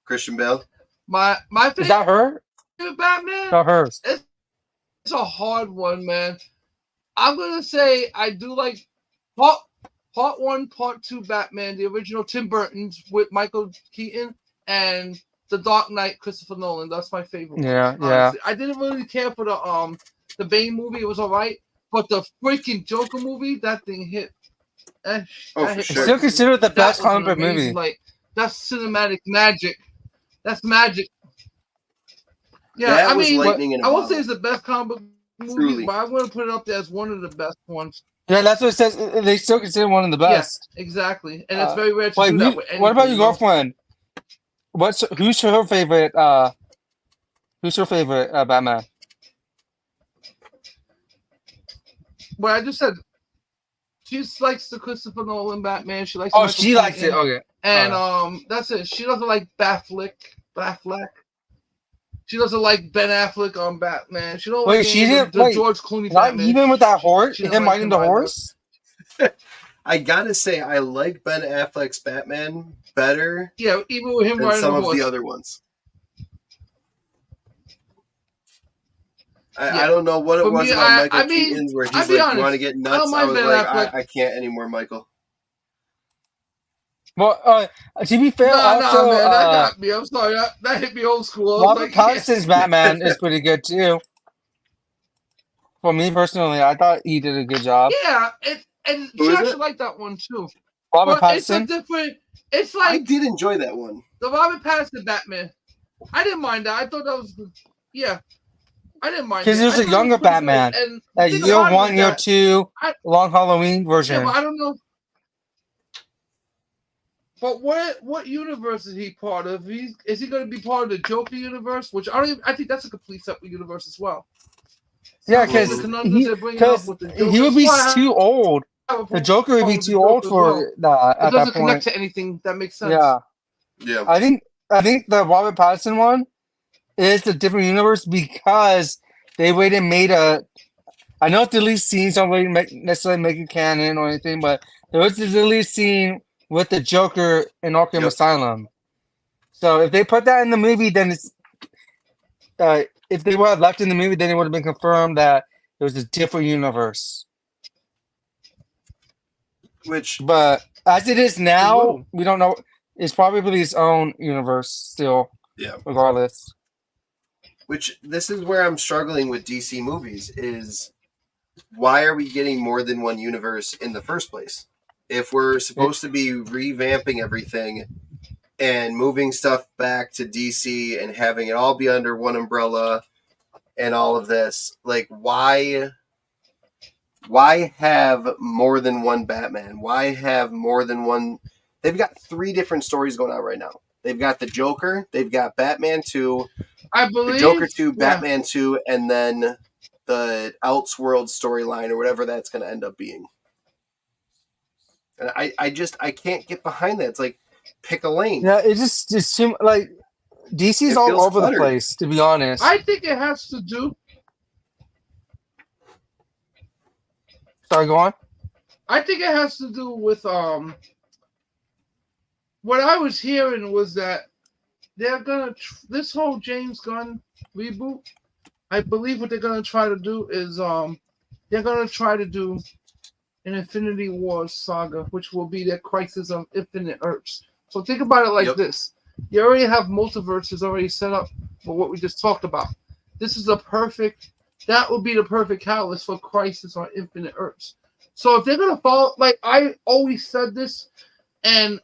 Christian Bale? My favorite Is that her? Batman? No, hers. It's a hard one, man. I'm gonna say I do like part 1, part 2 Batman, the original Tim Burton's with Michael Keaton, and The Dark Knight, Christopher Nolan. That's my favorite. Yeah, one, yeah. I didn't really care for the Bane movie. It was alright, but the freaking Joker movie, that thing hit. That for hit sure. Still considered the that best was an comic book amazing, movie. Like that's cinematic magic. That's magic. Yeah, That I was mean, lightning in a I won't bottle. say it's the best comic book movie, Truly. but I'm going to put it up there as one of the best ones. Yeah, that's what it says. They still consider one of the best. Yeah, exactly, and it's very rare to Wait, do that with anything. what about your girlfriend? Who's her favorite? Who's her favorite Batman? Well, I just said she likes the Christopher Nolan Batman. She likes. Oh, Michael she likes it. Keaton, Okay. and that's it. She doesn't like Batfleck. She doesn't like Ben Affleck on Batman. She don't like the George Clooney not Batman. even with that horse. Him like riding the either. horse. I gotta say, I like Ben Affleck's Batman better Yeah, even with him than riding some the of horse. the other ones. Yeah. I don't know what it For was me, about Michael I mean, Keaton's where I'll he's be like, honest, you want to get I don't nuts? I mind was Ben like, Affleck. I can't anymore, Michael. Well, to be fair, also, man, that got me. I'm sorry, that hit me old school. I was Robert like, Pattinson's Batman is pretty good too. For me personally, I thought he did a good job. Yeah, and Who she is actually it? liked that one too. Robert But it's a Pattinson. different. It's I like did enjoy that one. the Robert Pattinson Batman. I didn't mind that. I thought that was good. Yeah. I didn't mind Because it. there's I a thought it younger was pretty Batman. good. And That the thing year about it one, is year that- two, long Halloween version. Yeah, but I don't know. But what universe is he part of? Is he going to be part of the Joker universe? Which I think that's a complete separate universe as well. Yeah, Some of because the conundrums they're bringing up with the Joker. he would be That's why I too old. have a The Joker would be problem with the too old Joker as for well. that It at doesn't that connect point. to anything that makes sense. Yeah, Yeah. I think the Robert Pattinson one is a different universe because they waited and made a. I know it's the least scenes don't really necessarily make it canon or anything, but there was this least scene with the Joker in Arkham Asylum. So if they put that in the movie, then it's if they would have left in the movie, then it would have been confirmed that it was a different universe. But as it is now, we don't know. It's probably its own universe still. Yeah. Regardless. Which this is where I'm struggling with DC movies is why are we getting more than one universe in the first place? If we're supposed to be revamping everything and moving stuff back to DC and having it all be under one umbrella and all of this, like why have more than one Batman? Why have more than one? They've got 3 different stories going on right now. They've got the Joker, they've got Batman 2, I believe the Joker 2, Batman 2, and then the Elseworld storyline or whatever that's going to end up being. And I can't get behind that. It's like, pick a lane. Yeah, it just seems like DC's all over the place, to be honest. I think it has to do. Sorry, go on. I think it has to do with what I was hearing was that they're gonna this whole James Gunn reboot. I believe what they're gonna try to do is they're gonna try to do an Infinity Wars saga, which will be their Crisis on Infinite Earths. So think about it like this: you already have multiverses already set up for what we just talked about. This is that would be the perfect catalyst for Crisis on Infinite Earths. So if they're gonna follow, like I always said this, and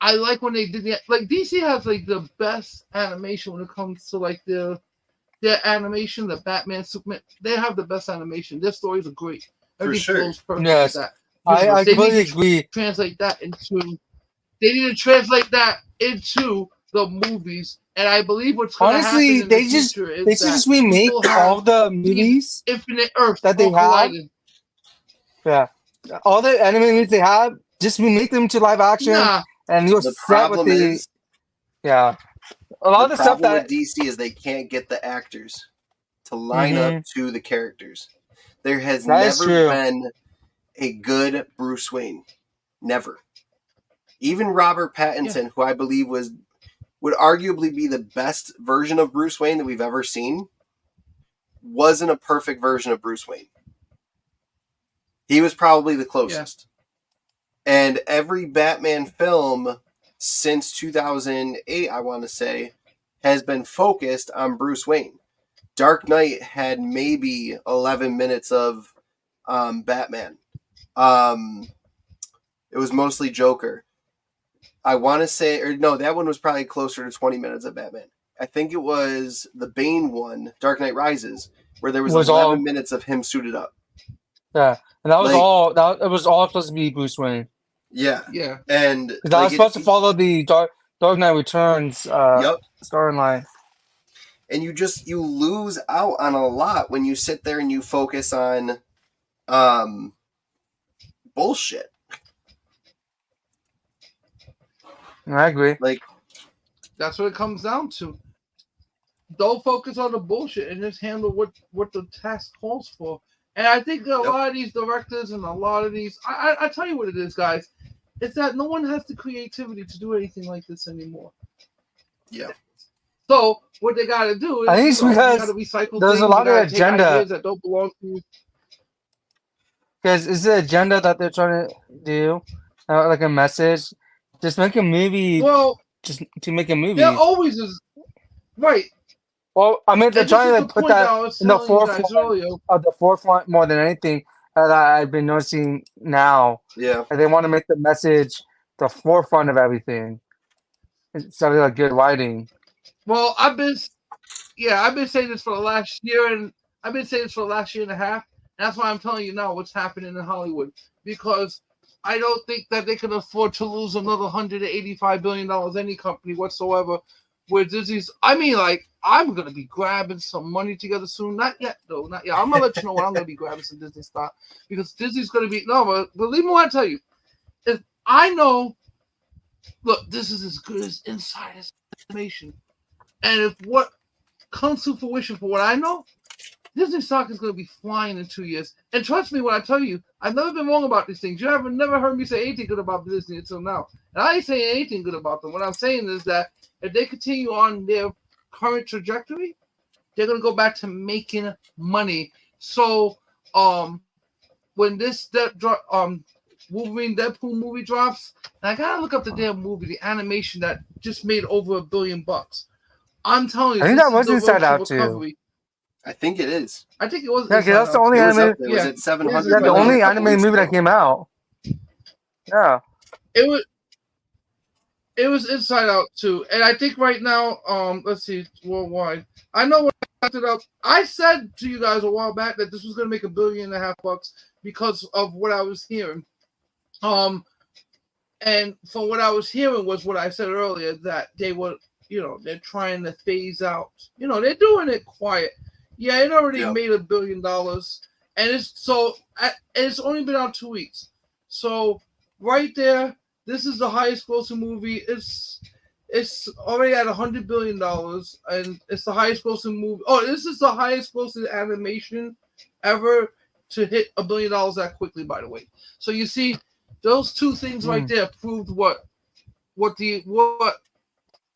I like when they did like DC has like the best animation when it comes to like their animation, the Batman, Superman. They have the best animation. Their stories are great. Everything sure. flows perfect Yes. with that. I They completely need to agree. translate that into. They need to translate that into the movies, and I believe what's going to happen Honestly, in they the just future is they that should just remake people have all the these movies infinite Earths that they all have. colliding. Yeah, all the anime movies they have, just remake them to live action, Nah, and you'll The set with problem the is yeah. A lot of the the stuff problem that with DC is they can't get the actors to line up to the characters. There has that is never true. been a good Bruce Wayne. Never. Even Robert Pattinson, who I believe would arguably be the best version of Bruce Wayne that we've ever seen, wasn't a perfect version of Bruce Wayne. He was probably the closest. And every Batman film since 2008, I want to say, has been focused on Bruce Wayne. Dark Knight had maybe 11 minutes of Batman. It was mostly Joker. I want to say, or no, that one was probably closer to 20 minutes of Batman. I think it was the Bane one, Dark Knight Rises, where there was 11 minutes of him suited up. Yeah, and that was all. It was all supposed to be Bruce Wayne. Yeah, yeah, and because I was supposed to follow the Dark Knight Returns storyline. And you lose out on a lot when you sit there and you focus on bullshit. I agree. Like, that's what it comes down to. Don't focus on the bullshit and just handle what the task calls for. And I think a lot of these directors and a lot of these, I tell you what it is, guys. It's that no one has the creativity to do anything like this anymore. Yeah. So what they got to do is, I think it's because to recycle there's things, a lot of take agenda ideas that don't belong to you. Because it's the agenda that they're trying to do, like a message. Just make a movie. Well, just to make a movie. There always is, right? Well, I mean, they're trying to put that in the forefront more than anything that I've been noticing now. Yeah. And they want to make the message the forefront of everything instead of like good writing. Well, I've been saying this for the last year, and I've been saying this for the last year and a half. That's why I'm telling you now what's happening in Hollywood, because I don't think that they can afford to lose another $185 billion, any company whatsoever. Where Disney's, I mean, like, I'm going to be grabbing some money together soon. Not yet, though. Not yet. I'm going to let you know when I'm going to be grabbing some Disney stock, because Disney's going to be, no, but believe me when I tell you, if I know, look, this is as good as insider information. And if what comes to fruition for what I know, Disney stock is going to be flying in 2 years. And trust me when I tell you, I've never been wrong about these things. You haven't never heard me say anything good about Disney until now. And I ain't saying anything good about them. What I'm saying is that if they continue on their current trajectory, they're going to go back to making money. So when this Wolverine Deadpool movie drops, and I got to look up the damn movie, the animation that just made over $1 billion. I'm telling you, I think that was Inside Out too. I think it is. I think it was. Yeah, because that's the only anime. Was it 700? Yeah, the only anime movie that came out. Yeah. It was Inside Out too, and I think right now, let's see, worldwide. I know when I looked it up. I said to you guys a while back that this was going to make $1.5 billion because of what I was hearing. And from what I was hearing was what I said earlier, that they were, they're trying to phase out. They're doing it quiet. Yeah, it already made $1 billion, and it's only been out 2 weeks. So right there, this is the highest grossing movie. It's already at $100 billion, and it's the highest grossing movie. Oh, this is the highest grossing animation ever to hit $1 billion that quickly. By the way, so you see, those two things right there proved what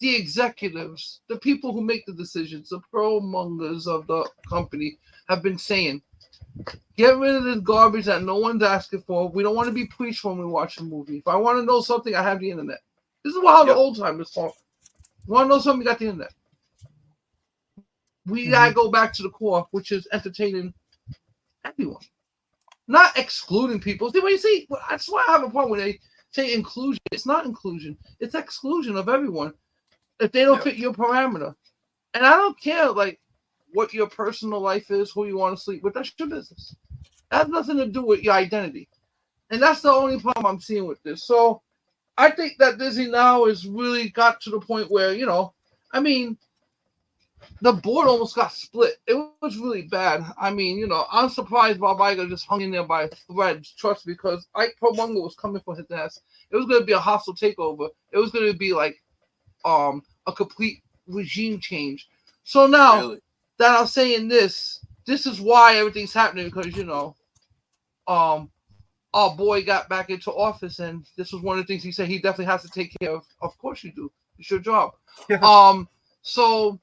the executives, the people who make the decisions, the pro-mongers of the company have been saying. Get rid of this garbage that no one's asking for. We don't want to be preached when we watch a movie. If I want to know something, I have the internet. This is how the old timers talk. You want to know something? You got the internet. We gotta go back to the core, which is entertaining everyone, not excluding people. See, what you see? That's why I have a problem when they say inclusion. It's not inclusion. It's exclusion of everyone if they don't fit your parameter. And I don't care like what your personal life is, who you want to sleep with. That's your business. That has nothing to do with your identity. And that's the only problem I'm seeing with this. So I think that Disney now has really got to the point where, you know, I mean, the board almost got split. It was really bad. I mean, you know, I'm surprised Bob Iger just hung in there by threads. Trust me, because Ike Perlmunger was coming for his ass. It was going to be a hostile takeover. It was going to be like a complete regime change. So now that I'm saying this is why everything's happening, because, you know, our boy got back into office, and this was one of the things he said he definitely has to take care of. Of course you do. It's your job. So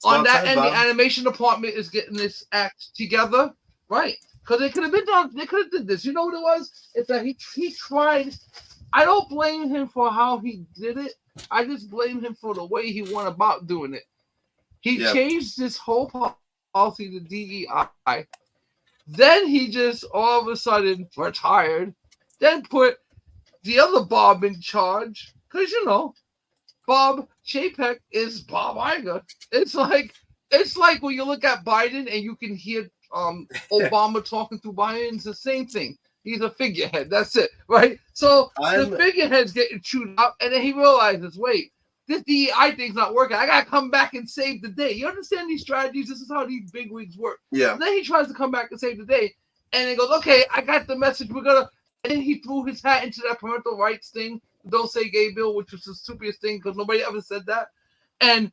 on that end, the animation department is getting this act together, right? Because they could have been done. They could have did this. You know what it was? It's that he tried. I don't blame him for how he did it. I just blame him for the way he went about doing it. He changed this whole policy to DEI. Then he just all of a sudden retired. Then put the other Bob in charge. Because, you know, Bob Chapek is Bob Iger. It's like when you look at Biden and you can hear Obama talking through Biden. It's the same thing. He's a figurehead. That's it, right? So the figurehead's getting chewed up, and then he realizes, wait, this DEI thing's not working. I gotta come back and save the day. You understand these strategies? This is how these big wigs work. Yeah. And then he tries to come back and save the day, and he goes, "Okay, I got the message. We're gonna." And then he threw his hat into that parental rights thing, "Don't Say Gay" bill, which was the stupidest thing because nobody ever said that. And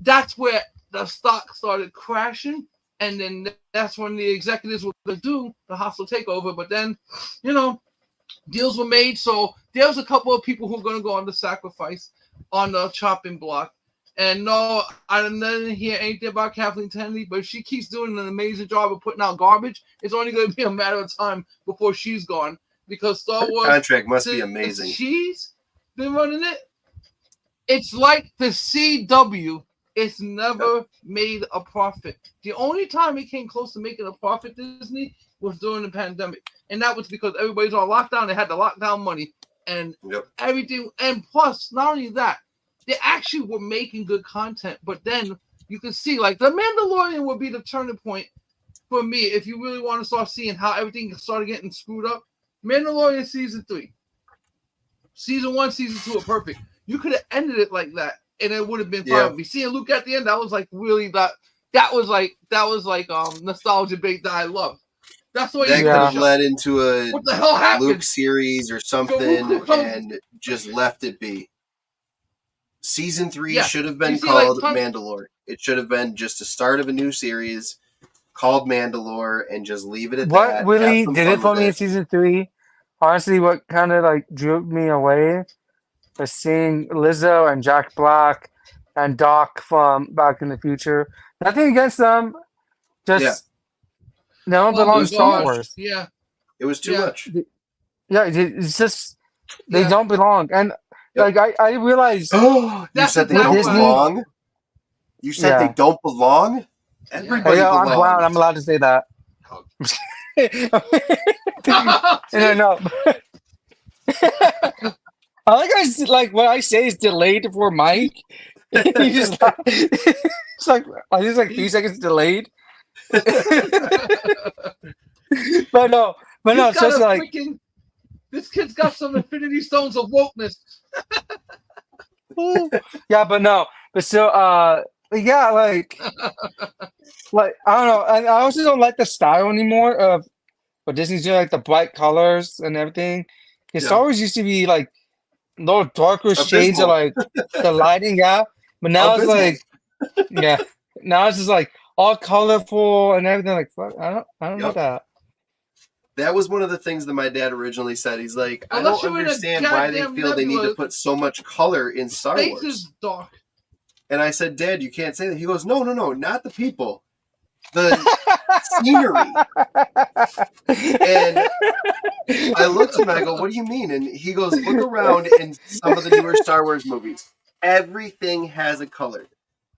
that's where the stock started crashing. And then that's when the executives were going to do the hostile takeover. But then, you know, deals were made. So there was a couple of people who were going to go on the sacrifice on the chopping block. And no, I didn't hear anything about Kathleen Kennedy, but if she keeps doing an amazing job of putting out garbage, it's only going to be a matter of time before she's gone. Because Star Wars contract must be amazing. She's been running it. It's like the CW. It's never made a profit. The only time it came close to making a profit, Disney, was during the pandemic. And that was because everybody's on lockdown. They had the lockdown money and everything. And plus, not only that, they actually were making good content. But then you can see, like, The Mandalorian would be the turning point for me if you really want to start seeing how everything started getting screwed up. Mandalorian Season 3. Season 1, Season 2 are perfect. You could have ended it like that, and it would have been fine with me. Seeing Luke at the end, that was like really that was like nostalgia bait that I love. That's what that could have led into a what the hell happened? Luke series or something and just left it be. Season 3 should have been called Mandalore. It should have been just the start of a new series called Mandalore and just leave it at that. What really did it for me in Season 3? Honestly, what kind of like drew me away was seeing Lizzo and Jack Black and Doc from Back in the Future. Nothing against them, just they don't belong in Star Wars. Yeah, it was too much. Yeah, it's just they don't belong. And like I realized, you said they don't belong. You said they don't belong. Everybody belongs. I'm glad I'm allowed to say that. No. I like what I say is delayed for Mike. You just it's like 3 seconds delayed. but no, it's just like this kid's got some Infinity Stones of wokeness. but still, like I don't know. And I also don't like the style anymore of what Disney's doing, like the bright colors and everything. Because Star Wars used to be like little darker shades of like the lighting, but now it's like, now it's just like all colorful and everything. Like, fuck, I don't know that. That was one of the things that my dad originally said. He's like, I don't understand why they feel they need to put so much color in Star Wars. Space is dark. And I said, Dad, you can't say that. He goes, no, not the people. The scenery. And I looked at him and I go, what do you mean? And he goes, look around in some of the newer Star Wars movies. Everything has a color.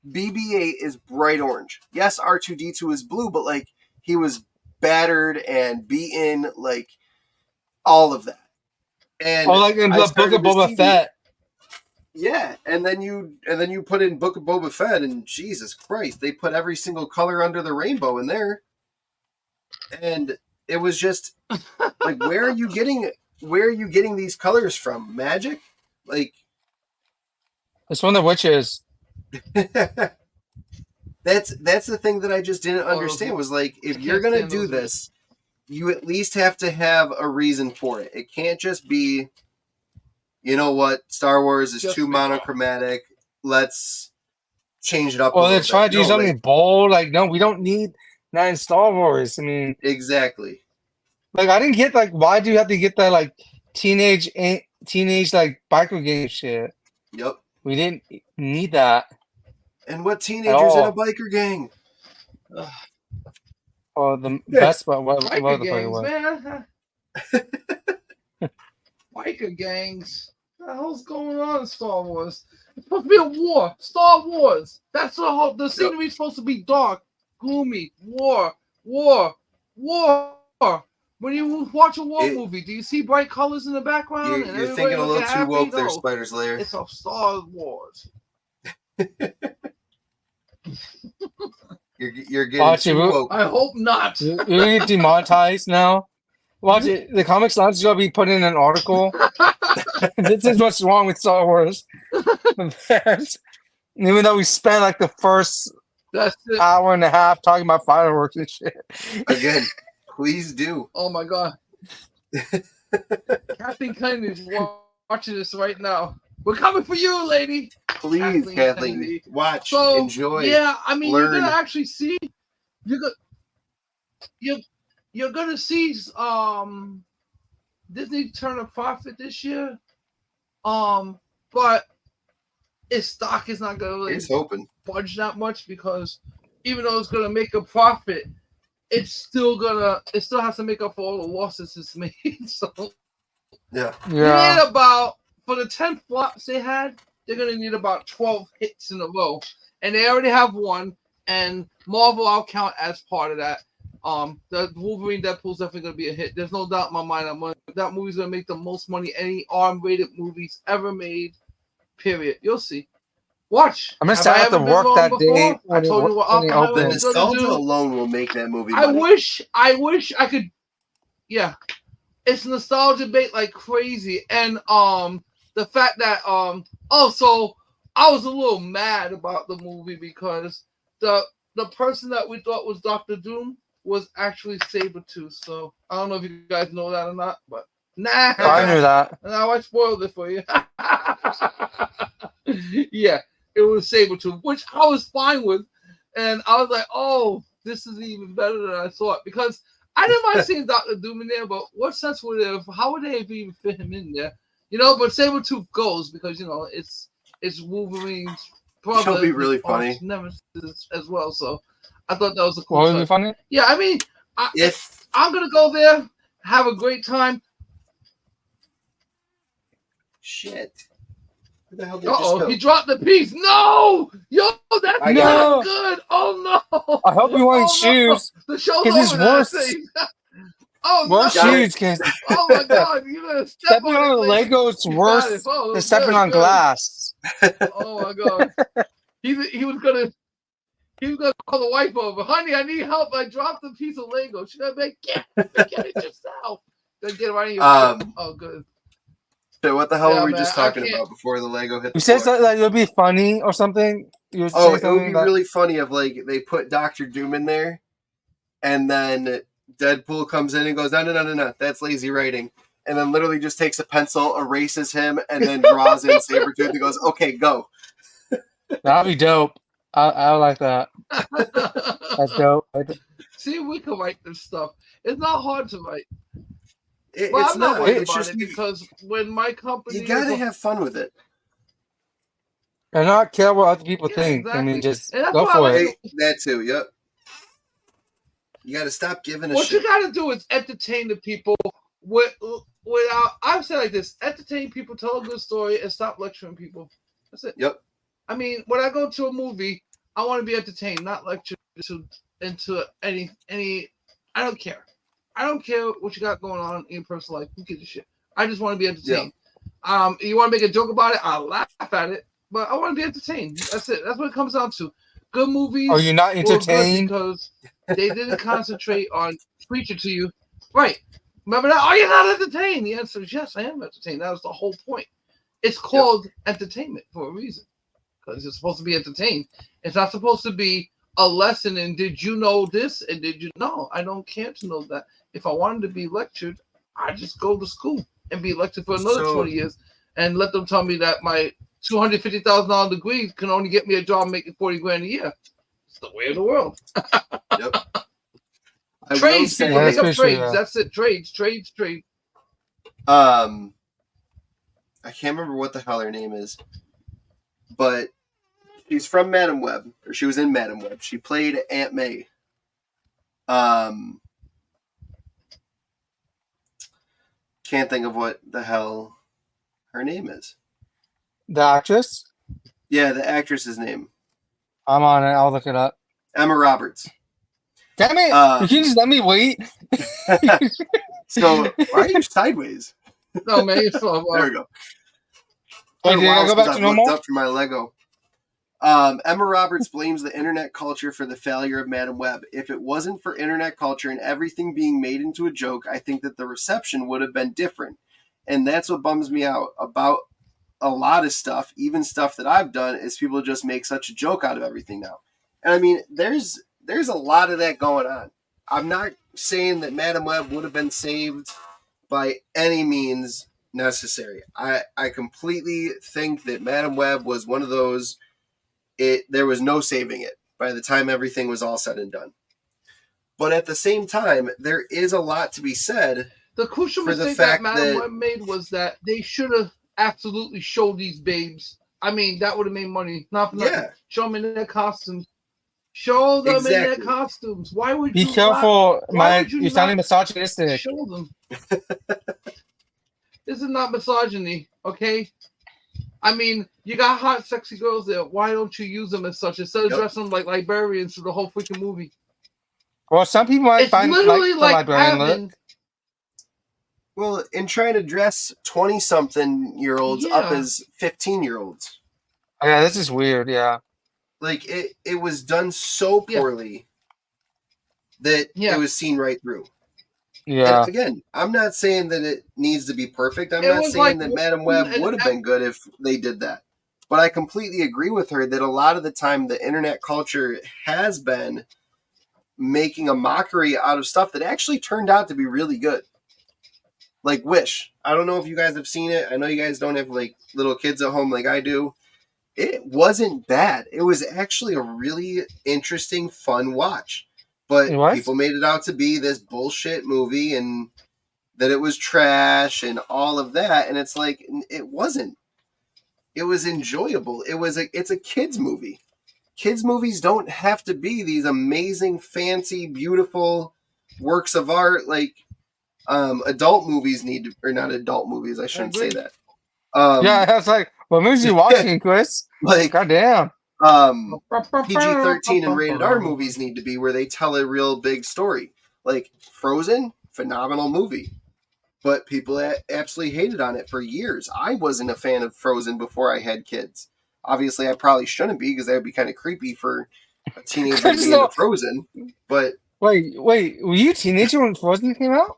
BB-8 is bright orange. Yes, R2-D2 is blue, but like he was battered and beaten, like all of that. And like in I the Book started of to Boba see- Fett. Yeah, and then you put in Book of Boba Fett, and Jesus Christ, they put every single color under the rainbow in there, and it was just like, where are you getting these colors from? Magic? Like, It's from the witches. that's the thing that I just didn't understand. Was like, if you're gonna do this, you at least have to have a reason for it. It can't just be, you know what, Star Wars is Just too be monochromatic. Let's change it up. Well, a they're little trying bit. to do No, something bold. Like, no, we don't need that in Star Wars. I mean, exactly. like, I didn't get, like, why do you have to get that, like, teenage like biker gang shit? Yep. We didn't need that. And what teenagers in a all. biker gang? Or the best part, what Biker the fuck it gangs, was. man. Biker gangs. What the hell's going on in Star Wars? It's supposed to be a war. Star Wars. That's the whole. The scenery's supposed to be dark, gloomy. War. When you watch a war movie, do you see bright colors in the background? You're thinking a little too woke there, Spider's Lair. It's a Star Wars. You're getting too woke. I hope not. You're gonna get demonetized now. Watch it. The Comics Lounge is gonna be putting in an article. This is what's wrong with Star Wars. Even though we spent like the first hour and a half talking about fireworks and shit. Again, please do. Oh my god. Kathleen Kennedy's watching this right now. We're coming for you, lady. Please, Kathleen, watch, enjoy. Yeah, I mean, learn. you're gonna actually see. You're gonna see Disney turn a profit this year. But its stock is not gonna really budge that much, because even though it's gonna make a profit, it still has to make up for all the losses it's made. So yeah. You need about, for the 10 flops they had, they're gonna need about 12 hits in a row, and they already have one. And Marvel, I'll count as part of that. The Wolverine Deadpool's definitely gonna be a hit. There's no doubt in my mind that movie's gonna make the most money any R-rated movies ever made. Period. You'll see. Watch. I'm gonna start to work that day. I told you what the nostalgia alone will make that movie. I wish I could. Yeah, it's nostalgia bait like crazy, and the fact that also I was a little mad about the movie because the person that we thought was Dr. Doom was actually Sabretooth. So I don't know if you guys know that or not, but nah. I knew that. Now I spoiled it for you. Yeah, it was Sabretooth, which I was fine with. And I was like, oh, this is even better than I thought. Because I didn't mind seeing Dr. Doom in there, but what sense would it have? How would they have even fit him in there? You know, but Sabretooth goes because, you know, it's Wolverine's brother. It'll be really funny. Nemesis as well, so I thought that was a cool What would be funny? Yeah, I mean, I'm going to go there, have a great time. Shit. Where the hell did just go? He dropped the piece. No! Yo, that's not good. Oh, no. I hope you want shoes. The show's it's over worse. Oh, worse shoes, kids. Oh, my God. You're going to stepping on the Lego is worse than stepping on glass. Oh, my God. He was going to call the wife over. Honey, I need help. I dropped a piece of Lego. She's going to be like, get it yourself. Then get right in your oh, good. So what the hell were we just talking about before the Lego hit the You said something like it would be funny or something? It would be really funny if, like, they put Dr. Doom in there, and then Deadpool comes in and goes, no, that's lazy writing. And then literally just takes a pencil, erases him, and then draws in Sabretooth and goes, okay, go. That'd be dope. I like that. That's dope. See, we can write this stuff. It's not hard to write. It's not. It's just because when my company, you gotta have fun with it, and not care what other people think. Exactly. I mean, just go for it. That too. Yep. You gotta stop giving a shit. What you gotta do is entertain the people without. I've said like this: entertain people, tell a good story, and stop lecturing people. That's it. Yep. I mean, when I go to a movie, I want to be entertained, not lectured into any. I don't care. I don't care what you got going on in your personal life. Who gives a shit? I just want to be entertained. You want to make a joke about it? I'll laugh at it, but I want to be entertained. That's it. That's what it comes down to. Good movies. Are you not entertained? Because they didn't concentrate on preaching to you. Right. Remember that? Are you not entertained? The answer is yes, I am entertained. That was the whole point. It's called entertainment for a reason. Because it's supposed to be entertained. It's not supposed to be a lesson in did you know this and did you know? I don't care to know that. If I wanted to be lectured, I just go to school and be lectured for another 20 years and let them tell me that my $250,000 degree can only get me a job making $40,000 a year. It's the way of the world. Trades, people make up trades. Yeah. That's it. Trades. I can't remember what the hell her name is, but she's from Madam Web, or she was in Madam Web. She played Aunt May. Can't think of what the hell her name is. The actress? Yeah, the actress's name. I'm on it. I'll look it up. Emma Roberts. Damn it! You can just let me wait. So why are you sideways? No, man, it's so there we go. Wait, did I go back to normal? Up for my Lego. Emma Roberts blames the internet culture for the failure of Madam Web. If it wasn't for internet culture and everything being made into a joke, I think that the reception would have been different. And that's what bums me out about a lot of stuff, even stuff that I've done, is people just make such a joke out of everything now. And I mean, there's a lot of that going on. I'm not saying that Madam Web would have been saved by any means necessary. I completely think that Madam Web was one of those, there was no saving it by the time everything was all said and done. But at the same time, there is a lot to be said. The crucial mistake that Madam Web made was that they should have absolutely showed these babes. I mean, that would have made money. Not for nothing. Show them in their costumes. Show them in their costumes. Why would you? Be careful, you're sounding misogynistic. Show them. This is not misogyny, okay? I mean, you got hot, sexy girls there. Why don't you use them as such instead of dressing them like librarians through the whole freaking movie? Well, some people might find literally like the librarian look. Well, in trying to dress 20-something-year-olds up as 15-year-olds. Yeah, this is weird, yeah. Like, it was done so poorly that it was seen right through. Yeah. And again, I'm not saying that it needs to be perfect. I'm not saying that Madam Web would have been good if they did that. But I completely agree with her that a lot of the time the internet culture has been making a mockery out of stuff that actually turned out to be really good. Like Wish. I don't know if you guys have seen it. I know you guys don't have like little kids at home like I do. It wasn't bad. It was actually a really interesting, fun watch. But people made it out to be this bullshit movie and that it was trash and all of that. And it's like, it wasn't. It was enjoyable. It's a kid's movie. Kids' movies don't have to be these amazing, fancy, beautiful works of art. Like, adult movies need to, or not adult movies, I shouldn't say that. Yeah, I was like, what movies are you watching, Chris? Like, goddamn. PG-13 and rated R movies need to be where they tell a real big story. Like Frozen, phenomenal movie, but people absolutely hated on it for years. I wasn't a fan of Frozen before I had kids. Obviously, I probably shouldn't be because that would be kind of creepy for a teenager to be into Frozen. But wait, were you a teenager when Frozen came out?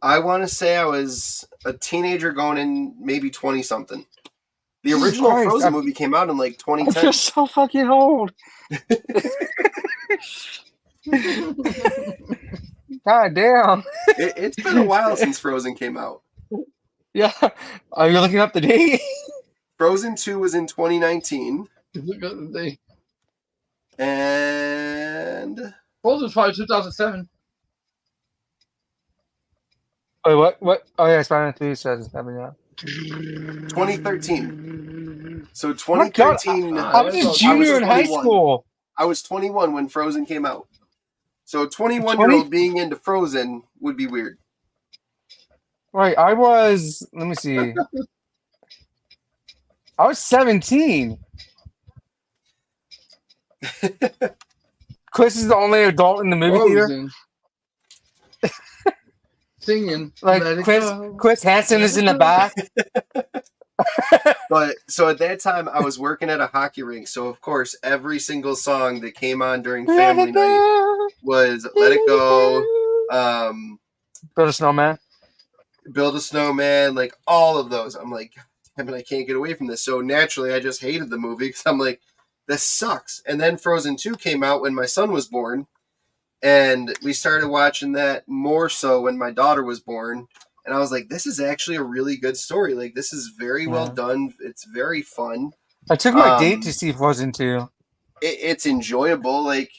I want to say I was a teenager going in maybe 20-something. The original Frozen movie came out in like 2010. I feel so fucking old. God damn. It's been a while since Frozen came out. Yeah. Are you looking up the date? Frozen 2 was in 2019. Look up the date. And Frozen was probably 2007. Wait, what? Oh, yeah, Spider-Man 3 says it's coming out. 2013. So 2013. I was a junior in high school. I was 21 when Frozen came out. So a 21-year-old being into Frozen would be weird. Right, I was. Let me see. I was 17. Chris is the only adult in the movie theater. singing. Like Let it Chris go. Hansen is in the go. back. But so at that time, I was working at a hockey rink. So of course, every single song that came on during family night was "Let It Go," Build a snowman. "Build a Snowman," like all of those. I'm like, damn it, I can't get away from this. So naturally, I just hated the movie because I'm like, this sucks. And then Frozen 2 came out when my son was born, and we started watching that more so when my daughter was born. And I was like, this is actually a really good story. Like, this is very well done. It's very fun. I took my date to see Frozen 2. It's enjoyable. Like,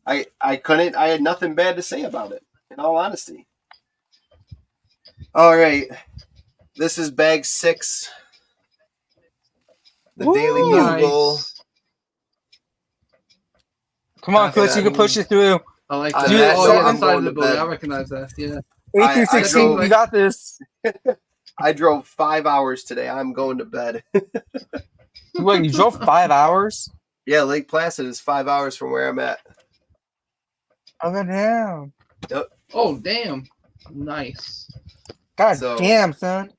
I had nothing bad to say about it, in all honesty. All right. This is bag 6. The Daily Bugle. Come on, Chris, you can push it through. I like that. that. Oh, yeah, I'm going inside the to building. bed. I recognize that. Yeah. 8 through 16, you got this. I drove 5 hours today. I'm going to bed. Wait, you drove 5 hours? Yeah, Lake Placid is 5 hours from where I'm at. Oh, damn. Yep. Oh, damn. Nice. God damn, son.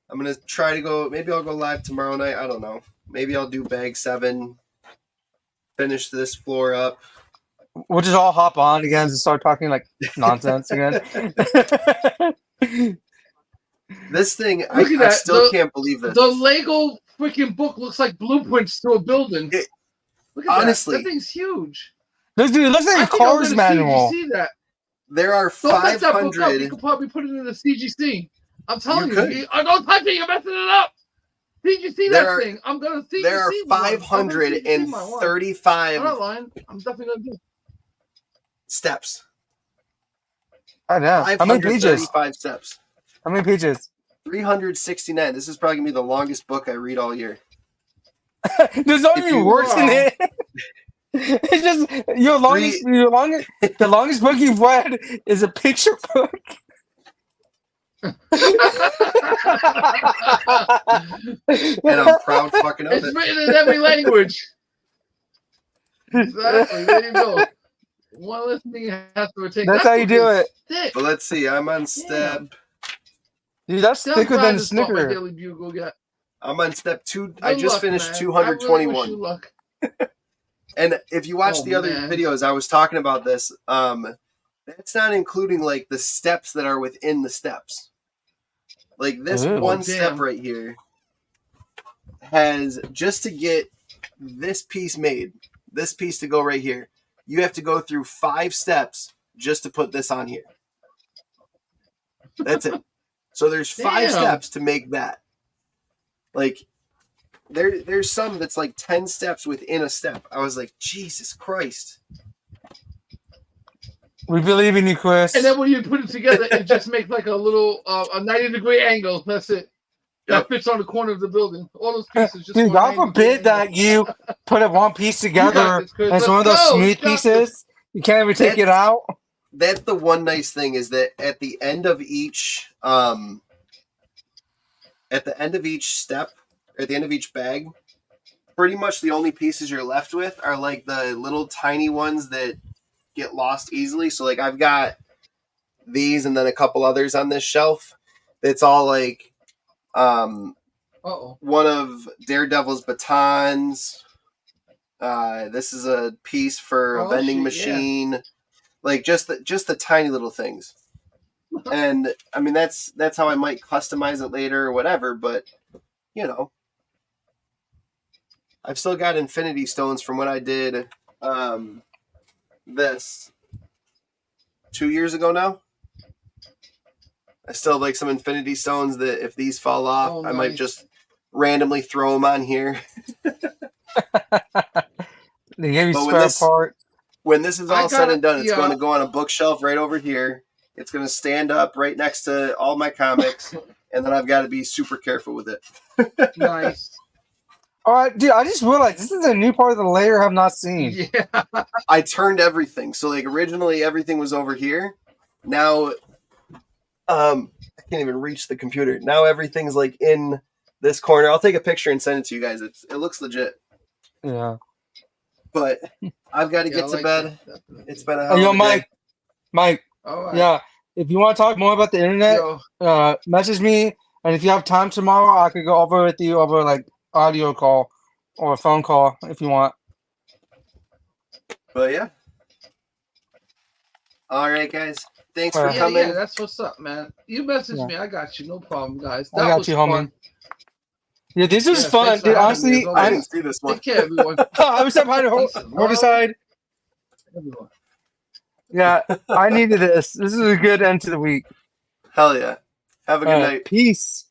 I'm going to try to go. Maybe I'll go live tomorrow night. I don't know. Maybe I'll do bag 7. Finish this floor up. We'll just all hop on again and start talking like nonsense again. This thing, I still can't believe this. The Lego freaking book looks like blueprints to a building. Look at honestly, that. That thing's huge. Dude, it looks like a car's manual. CGC that. There are 500. You could probably put it in the CGC. I'm telling you. I don't touch it. You're messing it up. Did you see that thing? I'm gonna see. There are 535. I'm not lying. I'm definitely gonna do steps. I know. How many pages? 535 steps. How many pages? 369. This is probably gonna be the longest book I read all year. There's not even words in it. It's just the longest book you've read is a picture book. And I'm proud fucking of it. It's written in every language. Exactly. There you go. One less thing you have to take. That's how you do it. Thick. But let's see. I'm on step. Dude, that's thicker than a Snicker. Daily Bugle got. I'm on step 2. Good I just luck, finished man. 221. I really wish you luck. And if you watch the other videos, I was talking about this. That's not including like the steps that are within the steps. Like this step right here has, just to get this piece made, this piece to go right here, you have to go through 5 steps just to put this on here. That's it. So there's 5 steps to make that. Like there's some that's like 10 steps within a step. I was like, Jesus Christ. We believe in you, Chris. And then when you put it together, it just makes like a little a 90-degree angle. That's it. That fits on the corner of the building. All those pieces just. Dude, God forbid that you put it one piece together as one of those smooth pieces. You can't even take it out. That's the one nice thing, is that at the end of each step, or at the end of each bag, pretty much the only pieces you're left with are like the little tiny ones that get lost easily. So like I've got these and then a couple others on this shelf. It's all like one of Daredevil's batons. This is a piece for a vending machine. Yeah. Like just the tiny little things. And I mean that's how I might customize it later or whatever, but you know, I've still got Infinity Stones from when I did this 2 years ago now. I still have like some Infinity Stones that if these fall off, I might just randomly throw them on here. They gave you spare part. When this is all said and done, it's going to go on a bookshelf right over here. It's going to stand up right next to all my comics, and then I've got to be super careful with it. Nice. All right, dude, I just realized this is a new part of the layer I have not seen. Yeah. I turned everything. So, like, originally everything was over here. Now, I can't even reach the computer. Now everything's, like, in this corner. I'll take a picture and send it to you guys. It looks legit. Yeah. But I've got to get to bed. It's been a hell of a day. Mike, All right. Yeah. If you want to talk more about the internet, Yo, message me. And if you have time tomorrow, I could go over with you over like audio call or a phone call if you want. But yeah. All right, guys. Thanks for Alright. coming. yeah, that's what's up, man. You message Yeah. me. I got you. No problem, guys. I That got was you, homie. fun. Yeah, this was Yeah, fun, thanks for dude. having me, Honestly, as always. I didn't see this one. Take care, everyone. I was up high to Peace and love. Horticide. Everyone. Yeah, I needed this. This is a good end to the week. Hell yeah. Have a good night. Peace.